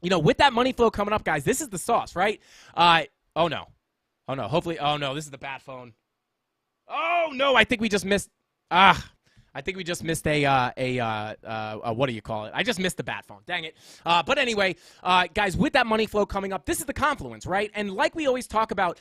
with that money flow coming up, guys, this is the sauce, right? Oh, no. Hopefully, oh, no, this is the bad phone. Oh, no, I think we just missed, I think we just missed what do you call it? I just missed the bat phone. Dang it. But anyway, guys, with that money flow coming up, this is the confluence, right? And like we always talk about,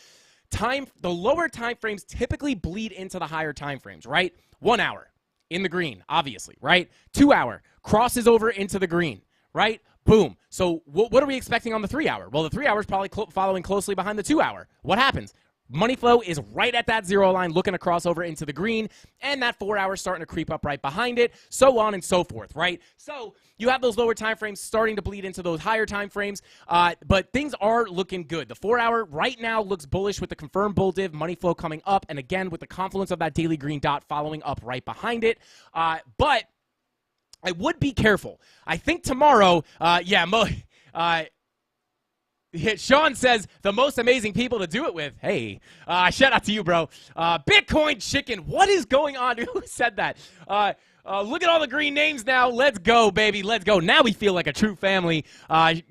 the lower time frames typically bleed into the higher time frames, right? 1 hour in the green, obviously, right? 2 hour crosses over into the green, right? Boom. So what are we expecting on the 3 hour? Well, the 3 hour is probably following closely behind the 2 hour. What happens? Money flow is right at that 0 line, looking to cross over into the green, and that 4 hour starting to creep up right behind it, so on and so forth, right? So you have those lower time frames starting to bleed into those higher time frames, but things are looking good. The 4 hour right now looks bullish with the confirmed bull div, money flow coming up, and again with the confluence of that daily green dot following up right behind it. But I would be careful. I think tomorrow, Sean says the most amazing people to do it with. Hey, shout out to you, bro. Bitcoin Chicken. What is going on? Who said that? Look at all the green names now. Let's go, baby. Let's go. Now we feel like a true family.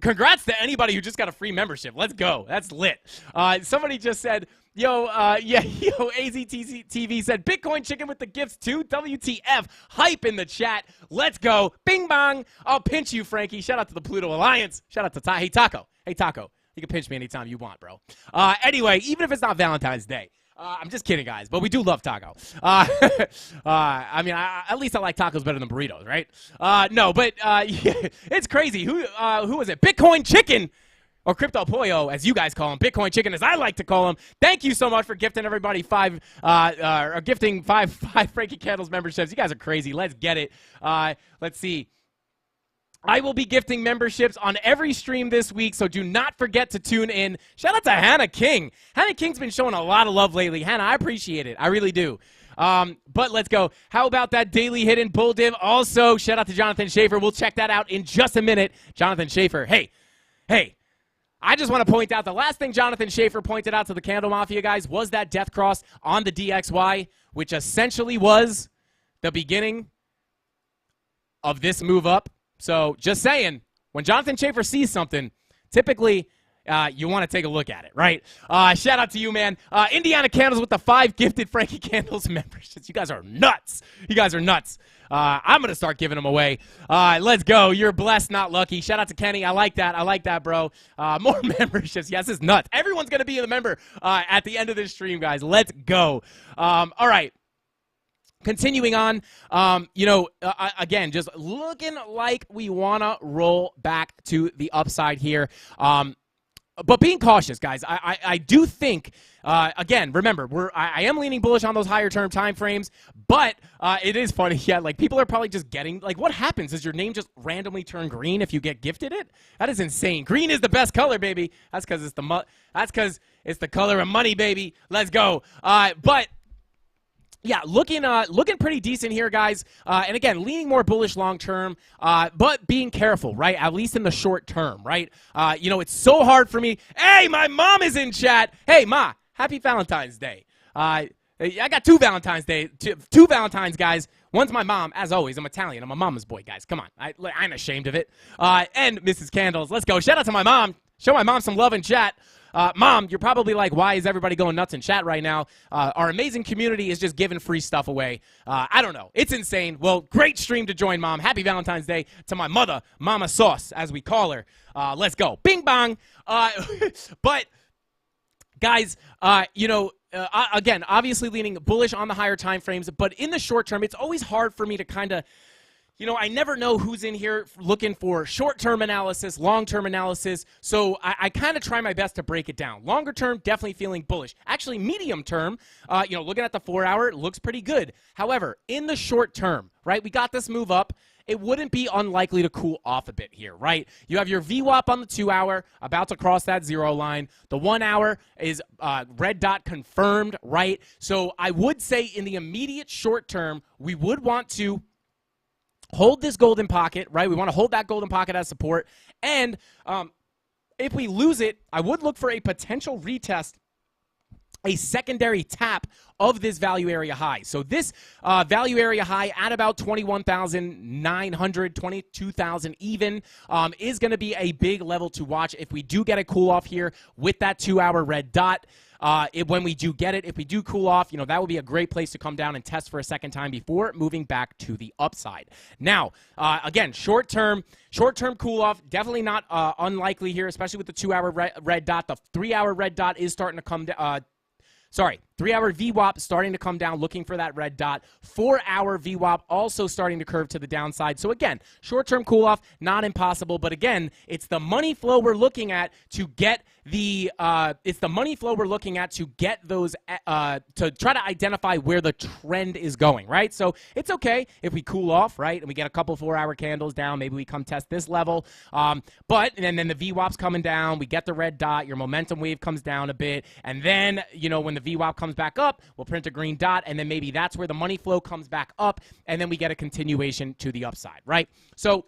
Congrats to anybody who just got a free membership. Let's go. That's lit. Somebody just said, AZTV said, Bitcoin Chicken with the gifts too. WTF. Hype in the chat. Let's go. Bing bong. I'll pinch you, Frankie. Shout out to the Pluto Alliance. Shout out to Hey, Taco. Hey, Taco. You can pinch me anytime you want, bro. Anyway, even if it's not Valentine's Day. I'm just kidding, guys, but we do love taco. At least I like tacos better than burritos, right? No, but it's crazy. Who was it? Bitcoin Chicken, or Crypto Pollo, as you guys call him. Bitcoin Chicken, as I like to call him. Thank you so much for gifting everybody five Frankie Candles memberships. You guys are crazy. Let's get it. Let's see. I will be gifting memberships on every stream this week, so do not forget to tune in. Shout out to Hannah King. Hannah King's been showing a lot of love lately. Hannah, I appreciate it. I really do. But let's go. How about that daily hidden bull div? Also, shout out to Jonathan Schaefer. We'll check that out in just a minute. Jonathan Schaefer, hey. I just want to point out the last thing Jonathan Schaefer pointed out to the CandleMafia guys was that death cross on the DXY, which essentially was the beginning of this move up. So just saying, when Jonathan Schaefer sees something, typically you want to take a look at it, right? Shout out to you, man. Indiana Candles with the 5 gifted Frankie Candles memberships. You guys are nuts. You guys are nuts. I'm going to start giving them away. Let's go. You're blessed, not lucky. Shout out to Kenny. I like that. I like that, bro. More memberships. Yes, it's nuts. Everyone's going to be a member at the end of this stream, guys. Let's go. All right. Continuing on, again, just looking like we want to roll back to the upside here. But being cautious, guys. I do think, again, remember, I am leaning bullish on those higher term time frames, but it is funny. Yeah, like people are probably just getting, like, what happens? Does your name just randomly turn green if you get gifted it? That is insane. Green is the best color, baby. That's because it's the color of money, baby. Let's go. But yeah, looking pretty decent here, guys. And again, leaning more bullish long term, but being careful, right? At least in the short term, right? It's so hard for me. Hey, my mom is in chat. Hey, Ma, happy Valentine's Day. I got two Valentine's Day, two Valentines, guys. One's my mom, as always. I'm Italian. I'm a mama's boy, guys. Come on. I'm ashamed of it. And Mrs. Candles, let's go. Shout out to my mom. Show my mom some love in chat. Mom, you're probably like, why is everybody going nuts in chat right now? Our amazing community is just giving free stuff away. I don't know. It's insane. Well, great stream to join, Mom. Happy Valentine's Day to my mother, Mama Sauce, as we call her. Let's go. Bing bong. But, guys, again, obviously leaning bullish on the higher time frames, but in the short term, it's always hard for me to kind of, I never know who's in here looking for short-term analysis, long-term analysis, so I kind of try my best to break it down. Longer term, definitely feeling bullish. Actually, medium term, looking at the 4-hour, it looks pretty good. However, in the short term, right, we got this move up. It wouldn't be unlikely to cool off a bit here, right? You have your VWAP on the 2-hour, about to cross that 0 line. The 1-hour is red dot confirmed, right? So I would say in the immediate short term, we would want to hold this golden pocket, right? We want to hold that golden pocket as support. And if we lose it, I would look for a potential retest, a secondary tap of this value area high. So this value area high at about 21,900, 22,000 even is going to be a big level to watch if we do get a cool off here with that 2-hour red dot. When we do get it, if we do cool off, that would be a great place to come down and test for a second time before moving back to the upside. Now, again, short-term cool off, definitely not unlikely here, especially with the 2-hour red dot. The 3-hour red dot is starting to come down. 3-hour VWAP starting to come down, looking for that red dot. 4-hour VWAP also starting to curve to the downside. So again, short-term cool-off, not impossible. But again, it's the money flow we're looking at to get those, to try to identify where the trend is going, right? So it's okay if we cool off, right, and we get a couple 4-hour candles down. Maybe we come test this level. And then the VWAP's coming down. We get the red dot. Your momentum wave comes down a bit. And then, when the VWAP comes back up, we'll print a green dot, and then maybe that's where the money flow comes back up, and then we get a continuation to the upside, right? So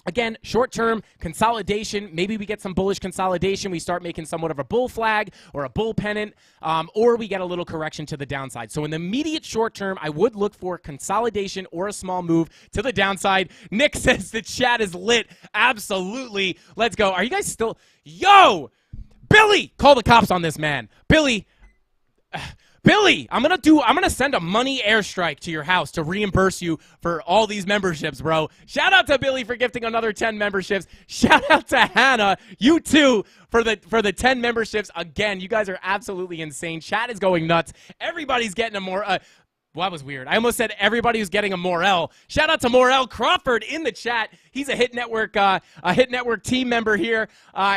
again, short-term consolidation, maybe we get some bullish consolidation. We start making somewhat of a bull flag or a bull pennant, or we get a little correction to the downside. So in the immediate short term, I would look for consolidation or a small move to the downside. Nick says the chat is lit. Absolutely. Let's go. Are you guys still? Yo! Billy! Call the cops on this man. Billy, I'm gonna send a money airstrike to your house to reimburse you for all these memberships, bro. Shout out to Billy for gifting another 10 memberships. Shout out to Hannah, you too, for the 10 memberships. Again, you guys are absolutely insane. Chat is going nuts. Everybody's getting a more well, that was weird. I almost said everybody who's getting a Morel. Shout out to Morel Crawford in the chat. He's a Hit Network team member here.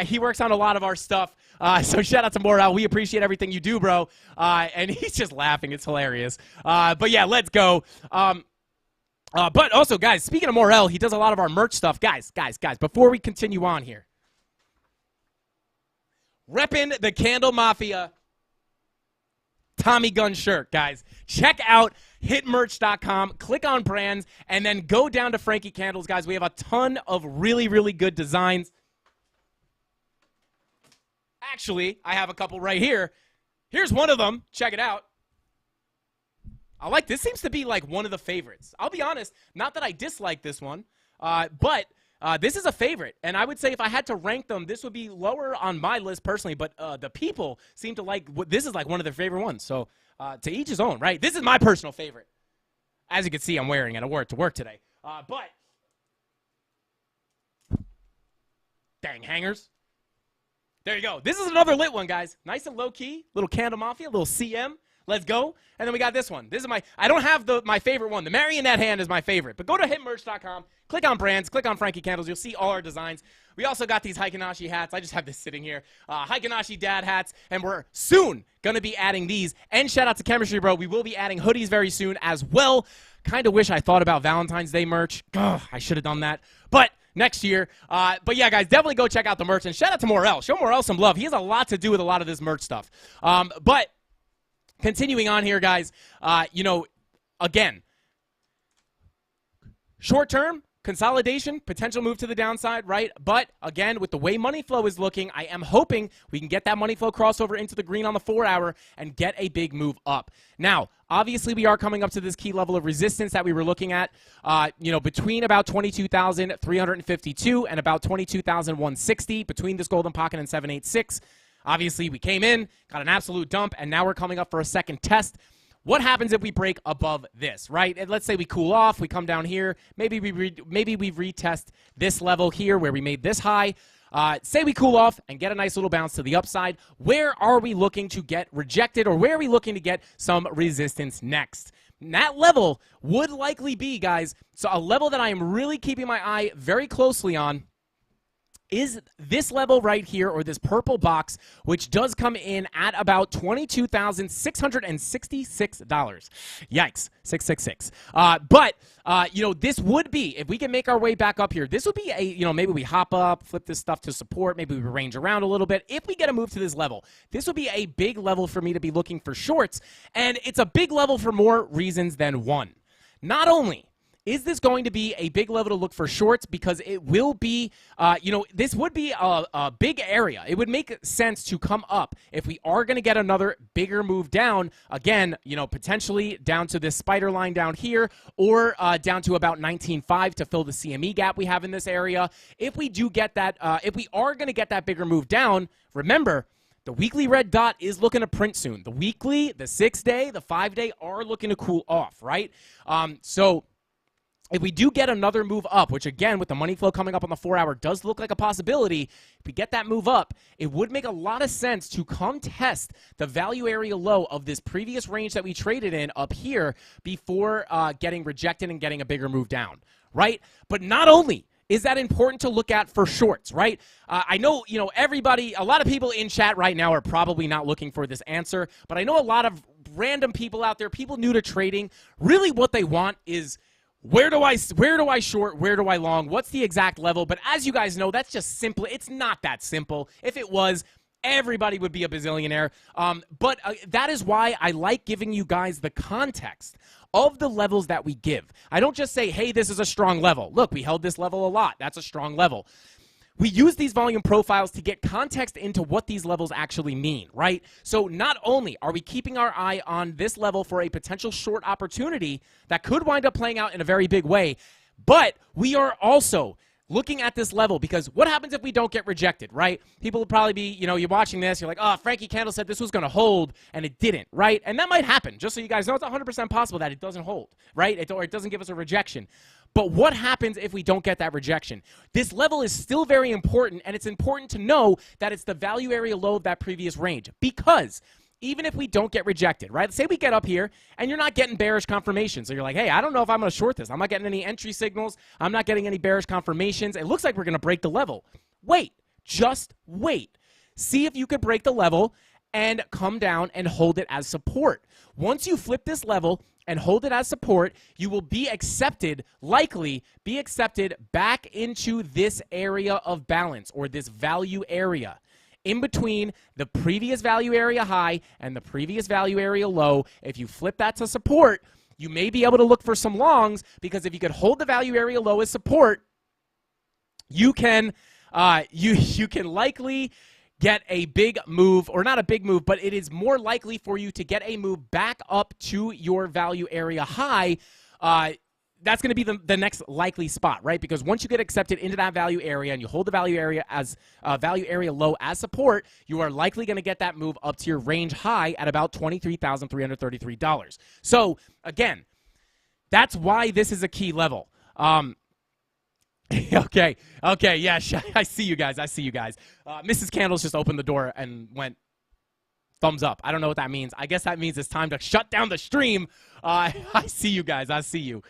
He works on a lot of our stuff. So shout out to Morel. We appreciate everything you do, bro. And he's just laughing. It's hilarious. But yeah, let's go. But also, guys, speaking of Morel, he does a lot of our merch stuff. Guys, before we continue on here, repping the CandleMafia Tommy Gun shirt, guys. Check out hitmerch.com, click on brands, and then go down to Frankie Candles, guys. We have a ton of really, really good designs. Actually, I have a couple right here. Here's one of them. Check it out. I like this. Seems to be like one of the favorites. I'll be honest, not that I dislike this one, but this is a favorite. And I would say if I had to rank them, this would be lower on my list personally, but the people seem to like, this is like one of their favorite ones. So to each his own, right? This is my personal favorite. As you can see, I'm wearing it. I wore it to work today. But, dang hangers. There you go. This is another lit one, guys. Nice and low-key. Little CandleMafia, little CM, Let's go. And then we got this one. This is I don't have my favorite one. The marionette hand is my favorite. But go to hitmerch.com, click on brands, click on Frankie Candles. You'll see all our designs. We also got these Haikanashi hats. I just have this sitting here. Haikanashi dad hats. And we're soon going to be adding these. And shout out to Chemistry Bro. We will be adding hoodies very soon as well. Kind of wish I thought about Valentine's Day merch. Ugh, I should have done that. But next year. But yeah, guys, definitely go check out the merch. And shout out to Morel. Show Morel some love. He has a lot to do with a lot of this merch stuff. But continuing on here, guys, again, short term, consolidation, potential move to the downside, right? But again, with the way money flow is looking, I am hoping we can get that money flow crossover into the green on the 4-hour and get a big move up. Now, obviously, we are coming up to this key level of resistance that we were looking at, between about 22,352 and about 22,160, between this golden pocket and 786. Obviously, we came in, got an absolute dump, and now we're coming up for a second test. What happens if we break above this, right? And let's say we cool off, we come down here, maybe we retest this level here where we made this high. Say we cool off and get a nice little bounce to the upside. Where are we looking to get rejected, or where are we looking to get some resistance next? And that level would likely be, guys, so a level that I am really keeping my eye very closely on is this level right here, or this purple box, which does come in at about $22,666. Yikes, 666. But this would be, if we can make our way back up here, this would be a, maybe we hop up, flip this stuff to support, maybe we range around a little bit. If we get a move to this level, this would be a big level for me to be looking for shorts, and it's a big level for more reasons than one. Not only is this going to be a big level to look for shorts, because it will be, this would be a big area. It would make sense to come up if we are going to get another bigger move down, again, potentially down to this spider line down here, or down to about 19.5 to fill the CME gap we have in this area. If we do get that, if we are going to get that bigger move down, remember, the weekly red dot is looking to print soon. The weekly, the 6-day, the 5-day are looking to cool off, right? So if we do get another move up, which again, with the money flow coming up on the 4-hour, does look like a possibility, if we get that move up, it would make a lot of sense to come test the value area low of this previous range that we traded in up here before getting rejected and getting a bigger move down, right? But not only is that important to look at for shorts, right? I know, everybody, a lot of people in chat right now are probably not looking for this answer, but I know a lot of random people out there, people new to trading, really what they want is, where do I short? Where do I long? What's the exact level? But as you guys know, that's just simple. It's not that simple. If it was, everybody would be a bazillionaire. But that is why I like giving you guys the context of the levels that we give. I don't just say, hey, this is a strong level. Look, we held this level a lot. That's a strong level. We use these volume profiles to get context into what these levels actually mean, right? So not only are we keeping our eye on this level for a potential short opportunity that could wind up playing out in a very big way, but we are also looking at this level, because what happens if we don't get rejected, right? People will probably be, you're watching this, you're like, oh, Frankie Candle said this was going to hold, and it didn't, right? And that might happen, just so you guys know, it's 100% possible that it doesn't hold, right? Or it doesn't give us a rejection. But what happens if we don't get that rejection? This level is still very important, and it's important to know that it's the value area low of that previous range, because even if we don't get rejected, right? Say we get up here and you're not getting bearish confirmations. So you're like, hey, I don't know if I'm going to short this. I'm not getting any entry signals. I'm not getting any bearish confirmations. It looks like we're going to break the level. Wait, just wait. See if you could break the level and come down and hold it as support. Once you flip this level and hold it as support, you will be accepted, likely be accepted back into this area of balance, or this value area, in between the previous value area high and the previous value area low. If you flip that to support, you may be able to look for some longs, because if you could hold the value area low as support, you can you can likely get a big move, or not a big move, but it is more likely for you to get a move back up to your value area high. That's going to be the next likely spot, right? Because once you get accepted into that value area and you hold the value area as value area low as support, you are likely going to get that move up to your range high at about $23,333. So again, that's why this is a key level. Okay, yeah, I see you guys. Mrs. Candles just opened the door and went, thumbs up. I don't know what that means. I guess that means it's time to shut down the stream. I see you guys. I see you.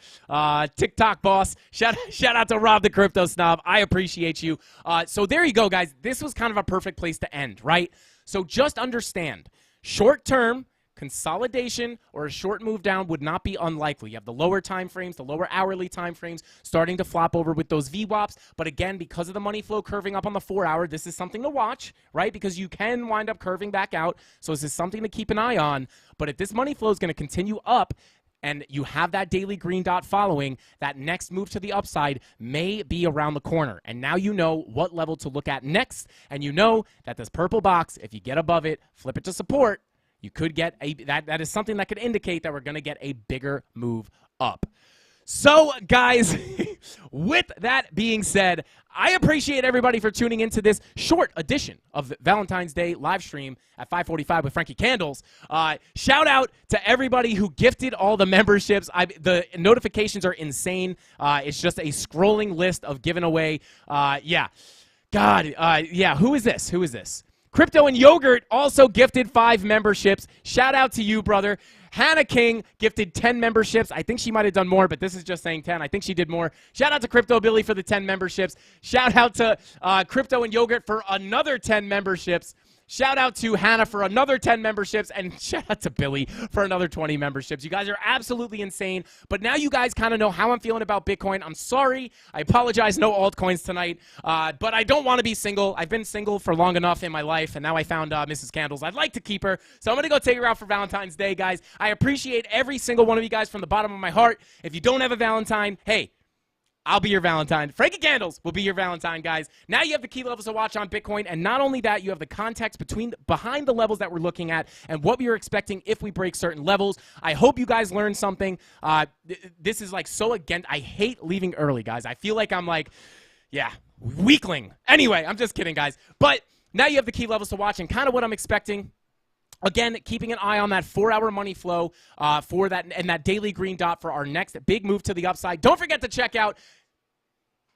TikTok boss. Shout out to Rob the Crypto Snob. I appreciate you. So there you go, guys. This was kind of a perfect place to end, right? So just understand, short-term consolidation or a short move down would not be unlikely. You have the lower time frames, the lower hourly time frames starting to flop over with those VWAPs. But again, because of the money flow curving up on the 4-hour, this is something to watch, right? Because you can wind up curving back out. So this is something to keep an eye on. But if this money flow is going to continue up, and you have that daily green dot following, that next move to the upside may be around the corner. And now you know what level to look at next. And you know that this purple box, if you get above it, flip it to support, you could get that is something that could indicate that we're going to get a bigger move up. So, guys, with that being said, I appreciate everybody for tuning into this short edition of the Valentine's Day live stream at 5:45 with Frankie Candles. Shout out to everybody who gifted all the memberships. The notifications are insane. It's just a scrolling list of giving away. Yeah. Who is this? Who is this? Crypto and Yogurt also gifted 5 memberships. Shout out to you, brother. Hannah King gifted 10 memberships. I think she might have done more, but this is just saying 10. I think she did more. Shout out to Crypto Billy for the 10 memberships. Shout out to Crypto and Yogurt for another 10 memberships. Shout out to Hannah for another 10 memberships, and shout out to Billy for another 20 memberships. You guys are absolutely insane, but now you guys kind of know how I'm feeling about Bitcoin. I'm sorry. I apologize. No altcoins tonight, but I don't want to be single. I've been single for long enough in my life, and now I found Mrs. Candles. I'd like to keep her, so I'm going to go take her out for Valentine's Day, guys. I appreciate every single one of you guys from the bottom of my heart. If you don't have a Valentine, hey, I'll be your Valentine. Frankie Candles will be your Valentine, guys. Now you have the key levels to watch on Bitcoin, and not only that, you have the context behind the levels that we're looking at and what we are expecting if we break certain levels. I hope you guys learned something. This is like so again. I hate leaving early, guys. I feel like I'm like, yeah, weakling. Anyway, I'm just kidding, guys. But now you have the key levels to watch and kind of what I'm expecting. Again, keeping an eye on that 4-hour money flow for that and that daily green dot for our next big move to the upside. Don't forget to check out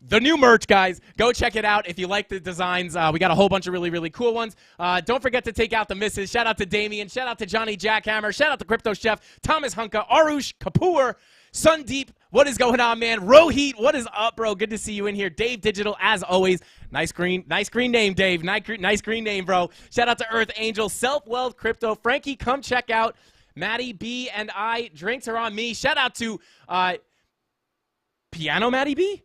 the new merch, guys. Go check it out if you like the designs. We got a whole bunch of really, really cool ones. Don't forget to take out the misses. Shout out to Damien. Shout out to Johnny Jackhammer. Shout out to Crypto Chef, Thomas Hunka, Arush Kapoor, Sundeep. What is going on, man? Rohit, what is up, bro? Good to see you in here. Dave Digital, as always. Nice green name, Dave. Nice green name, bro. Shout out to Earth Angel, Self-Wealth Crypto. Frankie, come check out Maddie B and I. Drinks are on me. Shout out to Piano Maddie B.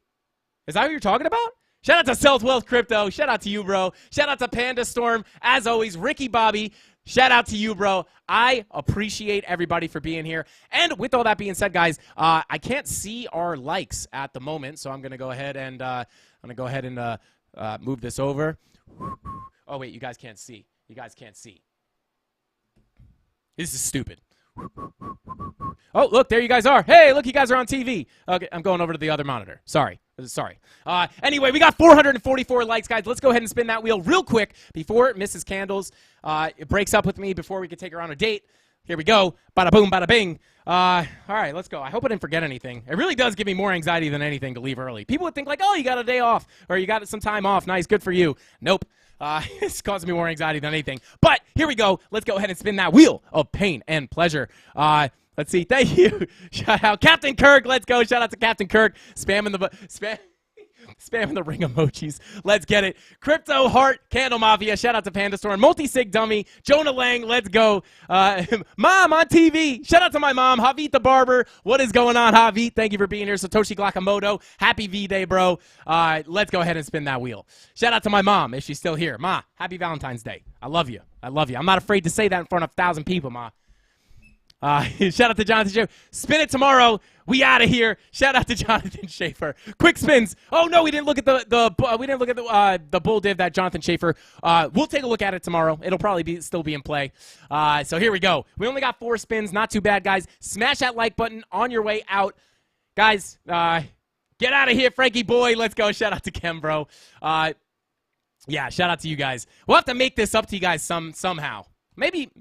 Is that what you're talking about? Shout out to Self-Wealth Crypto. Shout out to you, bro. Shout out to Panda Storm. As always, Ricky Bobby. Shout out to you, bro. I appreciate everybody for being here. And with all that being said, guys, I can't see our likes at the moment, so I'm gonna go ahead and move this over. Oh wait, you guys can't see. You guys can't see. This is stupid. Oh, look, there you guys are. Hey, look, you guys are on TV. Okay, I'm going over to the other monitor. Sorry. Anyway, we got 444 likes, guys. Let's go ahead and spin that wheel real quick before Mrs. Candles breaks up with me before we can take her on a date. Here we go. Bada boom, bada bing. All right, let's go. I hope I didn't forget anything. It really does give me more anxiety than anything to leave early. People would think like, oh, you got a day off or you got some time off. Nice, good for you. Nope. It's causing me more anxiety than anything. But here we go. Let's go ahead and spin that wheel of pain and pleasure. Let's see. Thank you. Shout out Captain Kirk. Let's go. Shout out to Captain Kirk. Spamming the ring emojis. Let's get it. Crypto Heart, CandleMafia. Shout out to Panda Storm. Multi-Sig Dummy. Jonah Lang. Let's go. Mom on TV. Shout out to my mom. Javit the Barber. What is going on, Javit? Thank you for being here. Satoshi Glakamoto. Happy V-Day, bro. Let's go ahead and spin that wheel. Shout out to my mom if she's still here. Ma, happy Valentine's Day. I love you. I love you. I'm not afraid to say that in front of 1,000 people, Ma. Shout out to Jonathan Schaefer. Spin it tomorrow. We out of here. Shout out to Jonathan Schaefer. Quick spins. Oh no, we didn't look at the bull div that Jonathan Schaefer. We'll take a look at it tomorrow. It'll probably still be in play. So here we go. We only got 4 spins. Not too bad, guys. Smash that like button on your way out, guys. Get out of here, Frankie boy. Let's go. Shout out to Kem, bro. Yeah, shout out to you guys. We'll have to make this up to you guys somehow. Maybe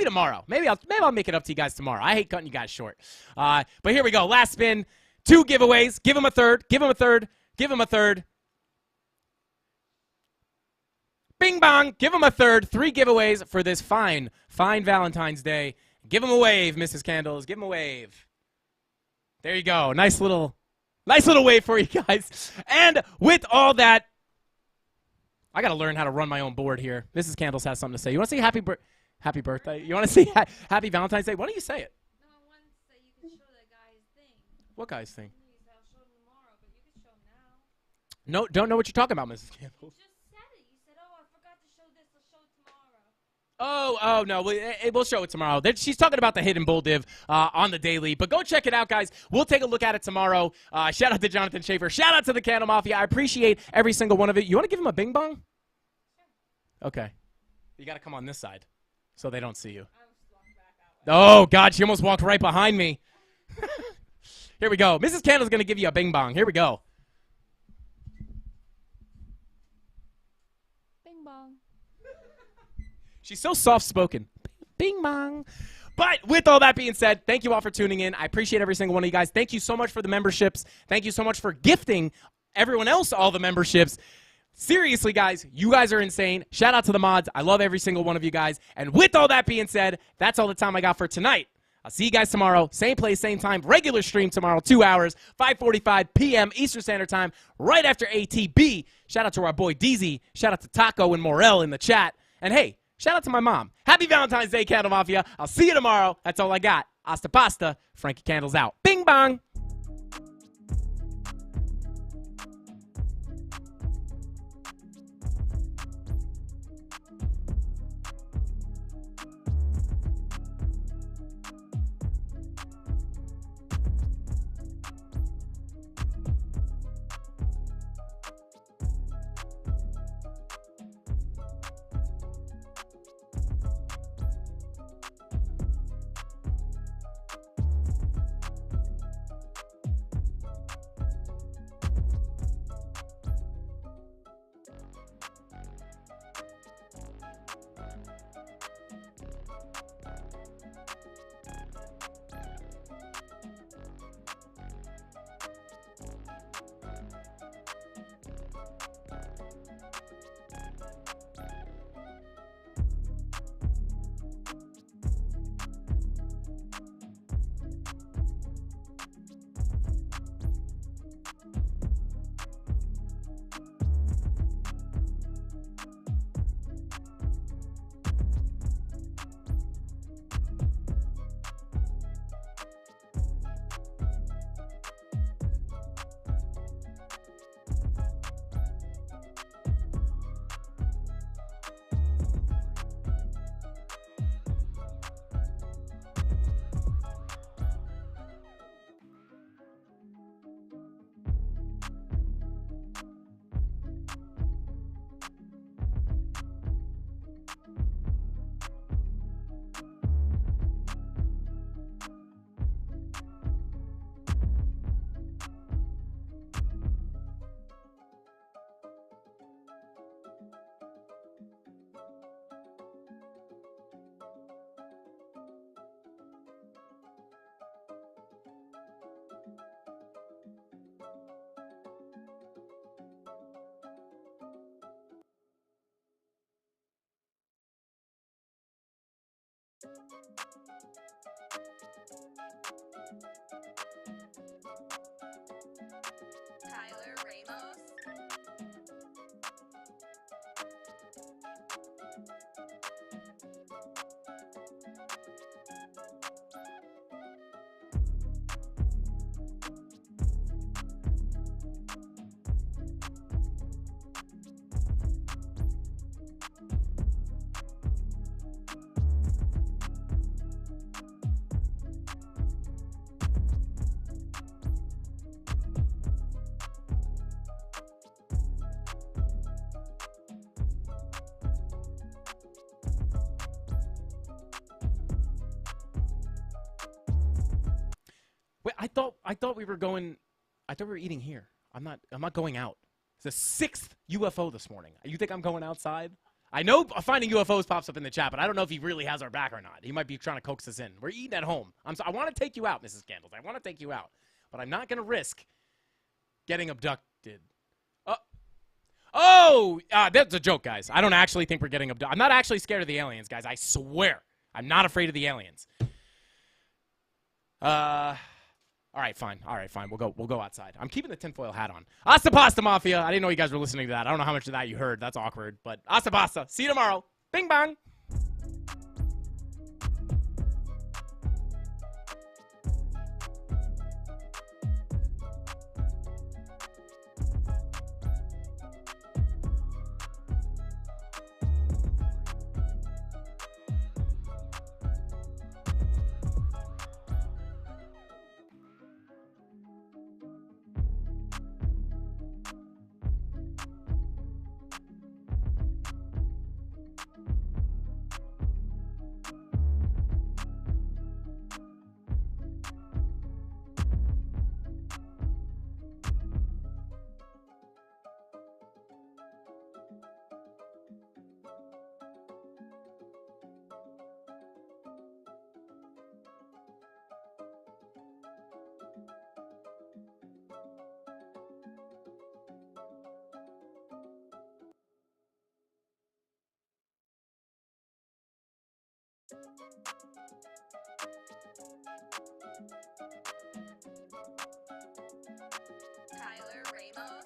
tomorrow. Maybe I'll make it up to you guys tomorrow. I hate cutting you guys short. But here we go. Last spin. 2 giveaways. Give him a third. Give him a third. Give him a third. Bing bong. Give them a third. 3 giveaways for this fine Valentine's Day. Give them a wave, Mrs. Candles. Give them a wave. There you go. Nice little wave for you guys. And with all that, I got to learn how to run my own board here. Mrs. Candles has something to say. You want to say happy birthday? You want to say happy Valentine's Day? Why don't you say it? No, I wanted to say you can show that guy's thing. What guy's thing? I'll show him tomorrow, but you can show him now. No, don't know what you're talking about, Mrs. Candles. You just said it. You said, oh, I forgot to show this. I'll show it tomorrow. Oh, no. We'll show it tomorrow. She's talking about the hidden bull div on the daily. But go check it out, guys. We'll take a look at it tomorrow. Shout out to Jonathan Schaefer. Shout out to the Candle Mafia. I appreciate every single one of it. You want to give him a bing bong? Sure. Okay. You got to come on this side so they don't see you. Oh, God. She almost walked right behind me. Here we go. Mrs. Candle's going to give you a bing bong. Here we go. Bing bong. She's so soft-spoken. Bing bong. But with all that being said, thank you all for tuning in. I appreciate every single one of you guys. Thank you so much for the memberships. Thank you so much for gifting everyone else all the memberships. Seriously, guys, you guys are insane. Shout out to the mods. I love every single one of you guys. And with all that being said, that's all the time I got for tonight. I'll see you guys tomorrow. Same place, same time. Regular stream tomorrow, 2 hours, 5:45 p.m. Eastern Standard Time, right after ATB. Shout out to our boy DZ. Shout out to Taco and Morel in the chat. And hey, shout out to my mom. Happy Valentine's Day, Candle Mafia. I'll see you tomorrow. That's all I got. Hasta pasta. Frankie Candles out. Bing bong. Tyler Ramos. Wait, I thought we were going. I thought we were eating here. I'm not going out. It's the 6th UFO this morning. You think I'm going outside? I know finding UFOs pops up in the chat, but I don't know if he really has our back or not. He might be trying to coax us in. We're eating at home. I want to take you out, Mrs. Candles. I want to take you out, but I'm not going to risk getting abducted. Oh, that's a joke, guys. I don't actually think we're getting abducted. I'm not actually scared of the aliens, guys. I swear. I'm not afraid of the aliens. All right, fine. All right, fine. We'll go outside. I'm keeping the tinfoil hat on. Hasta pasta, Mafia. I didn't know you guys were listening to that. I don't know how much of that you heard. That's awkward. But hasta pasta. See you tomorrow. Bing bong. Tyler Ramos.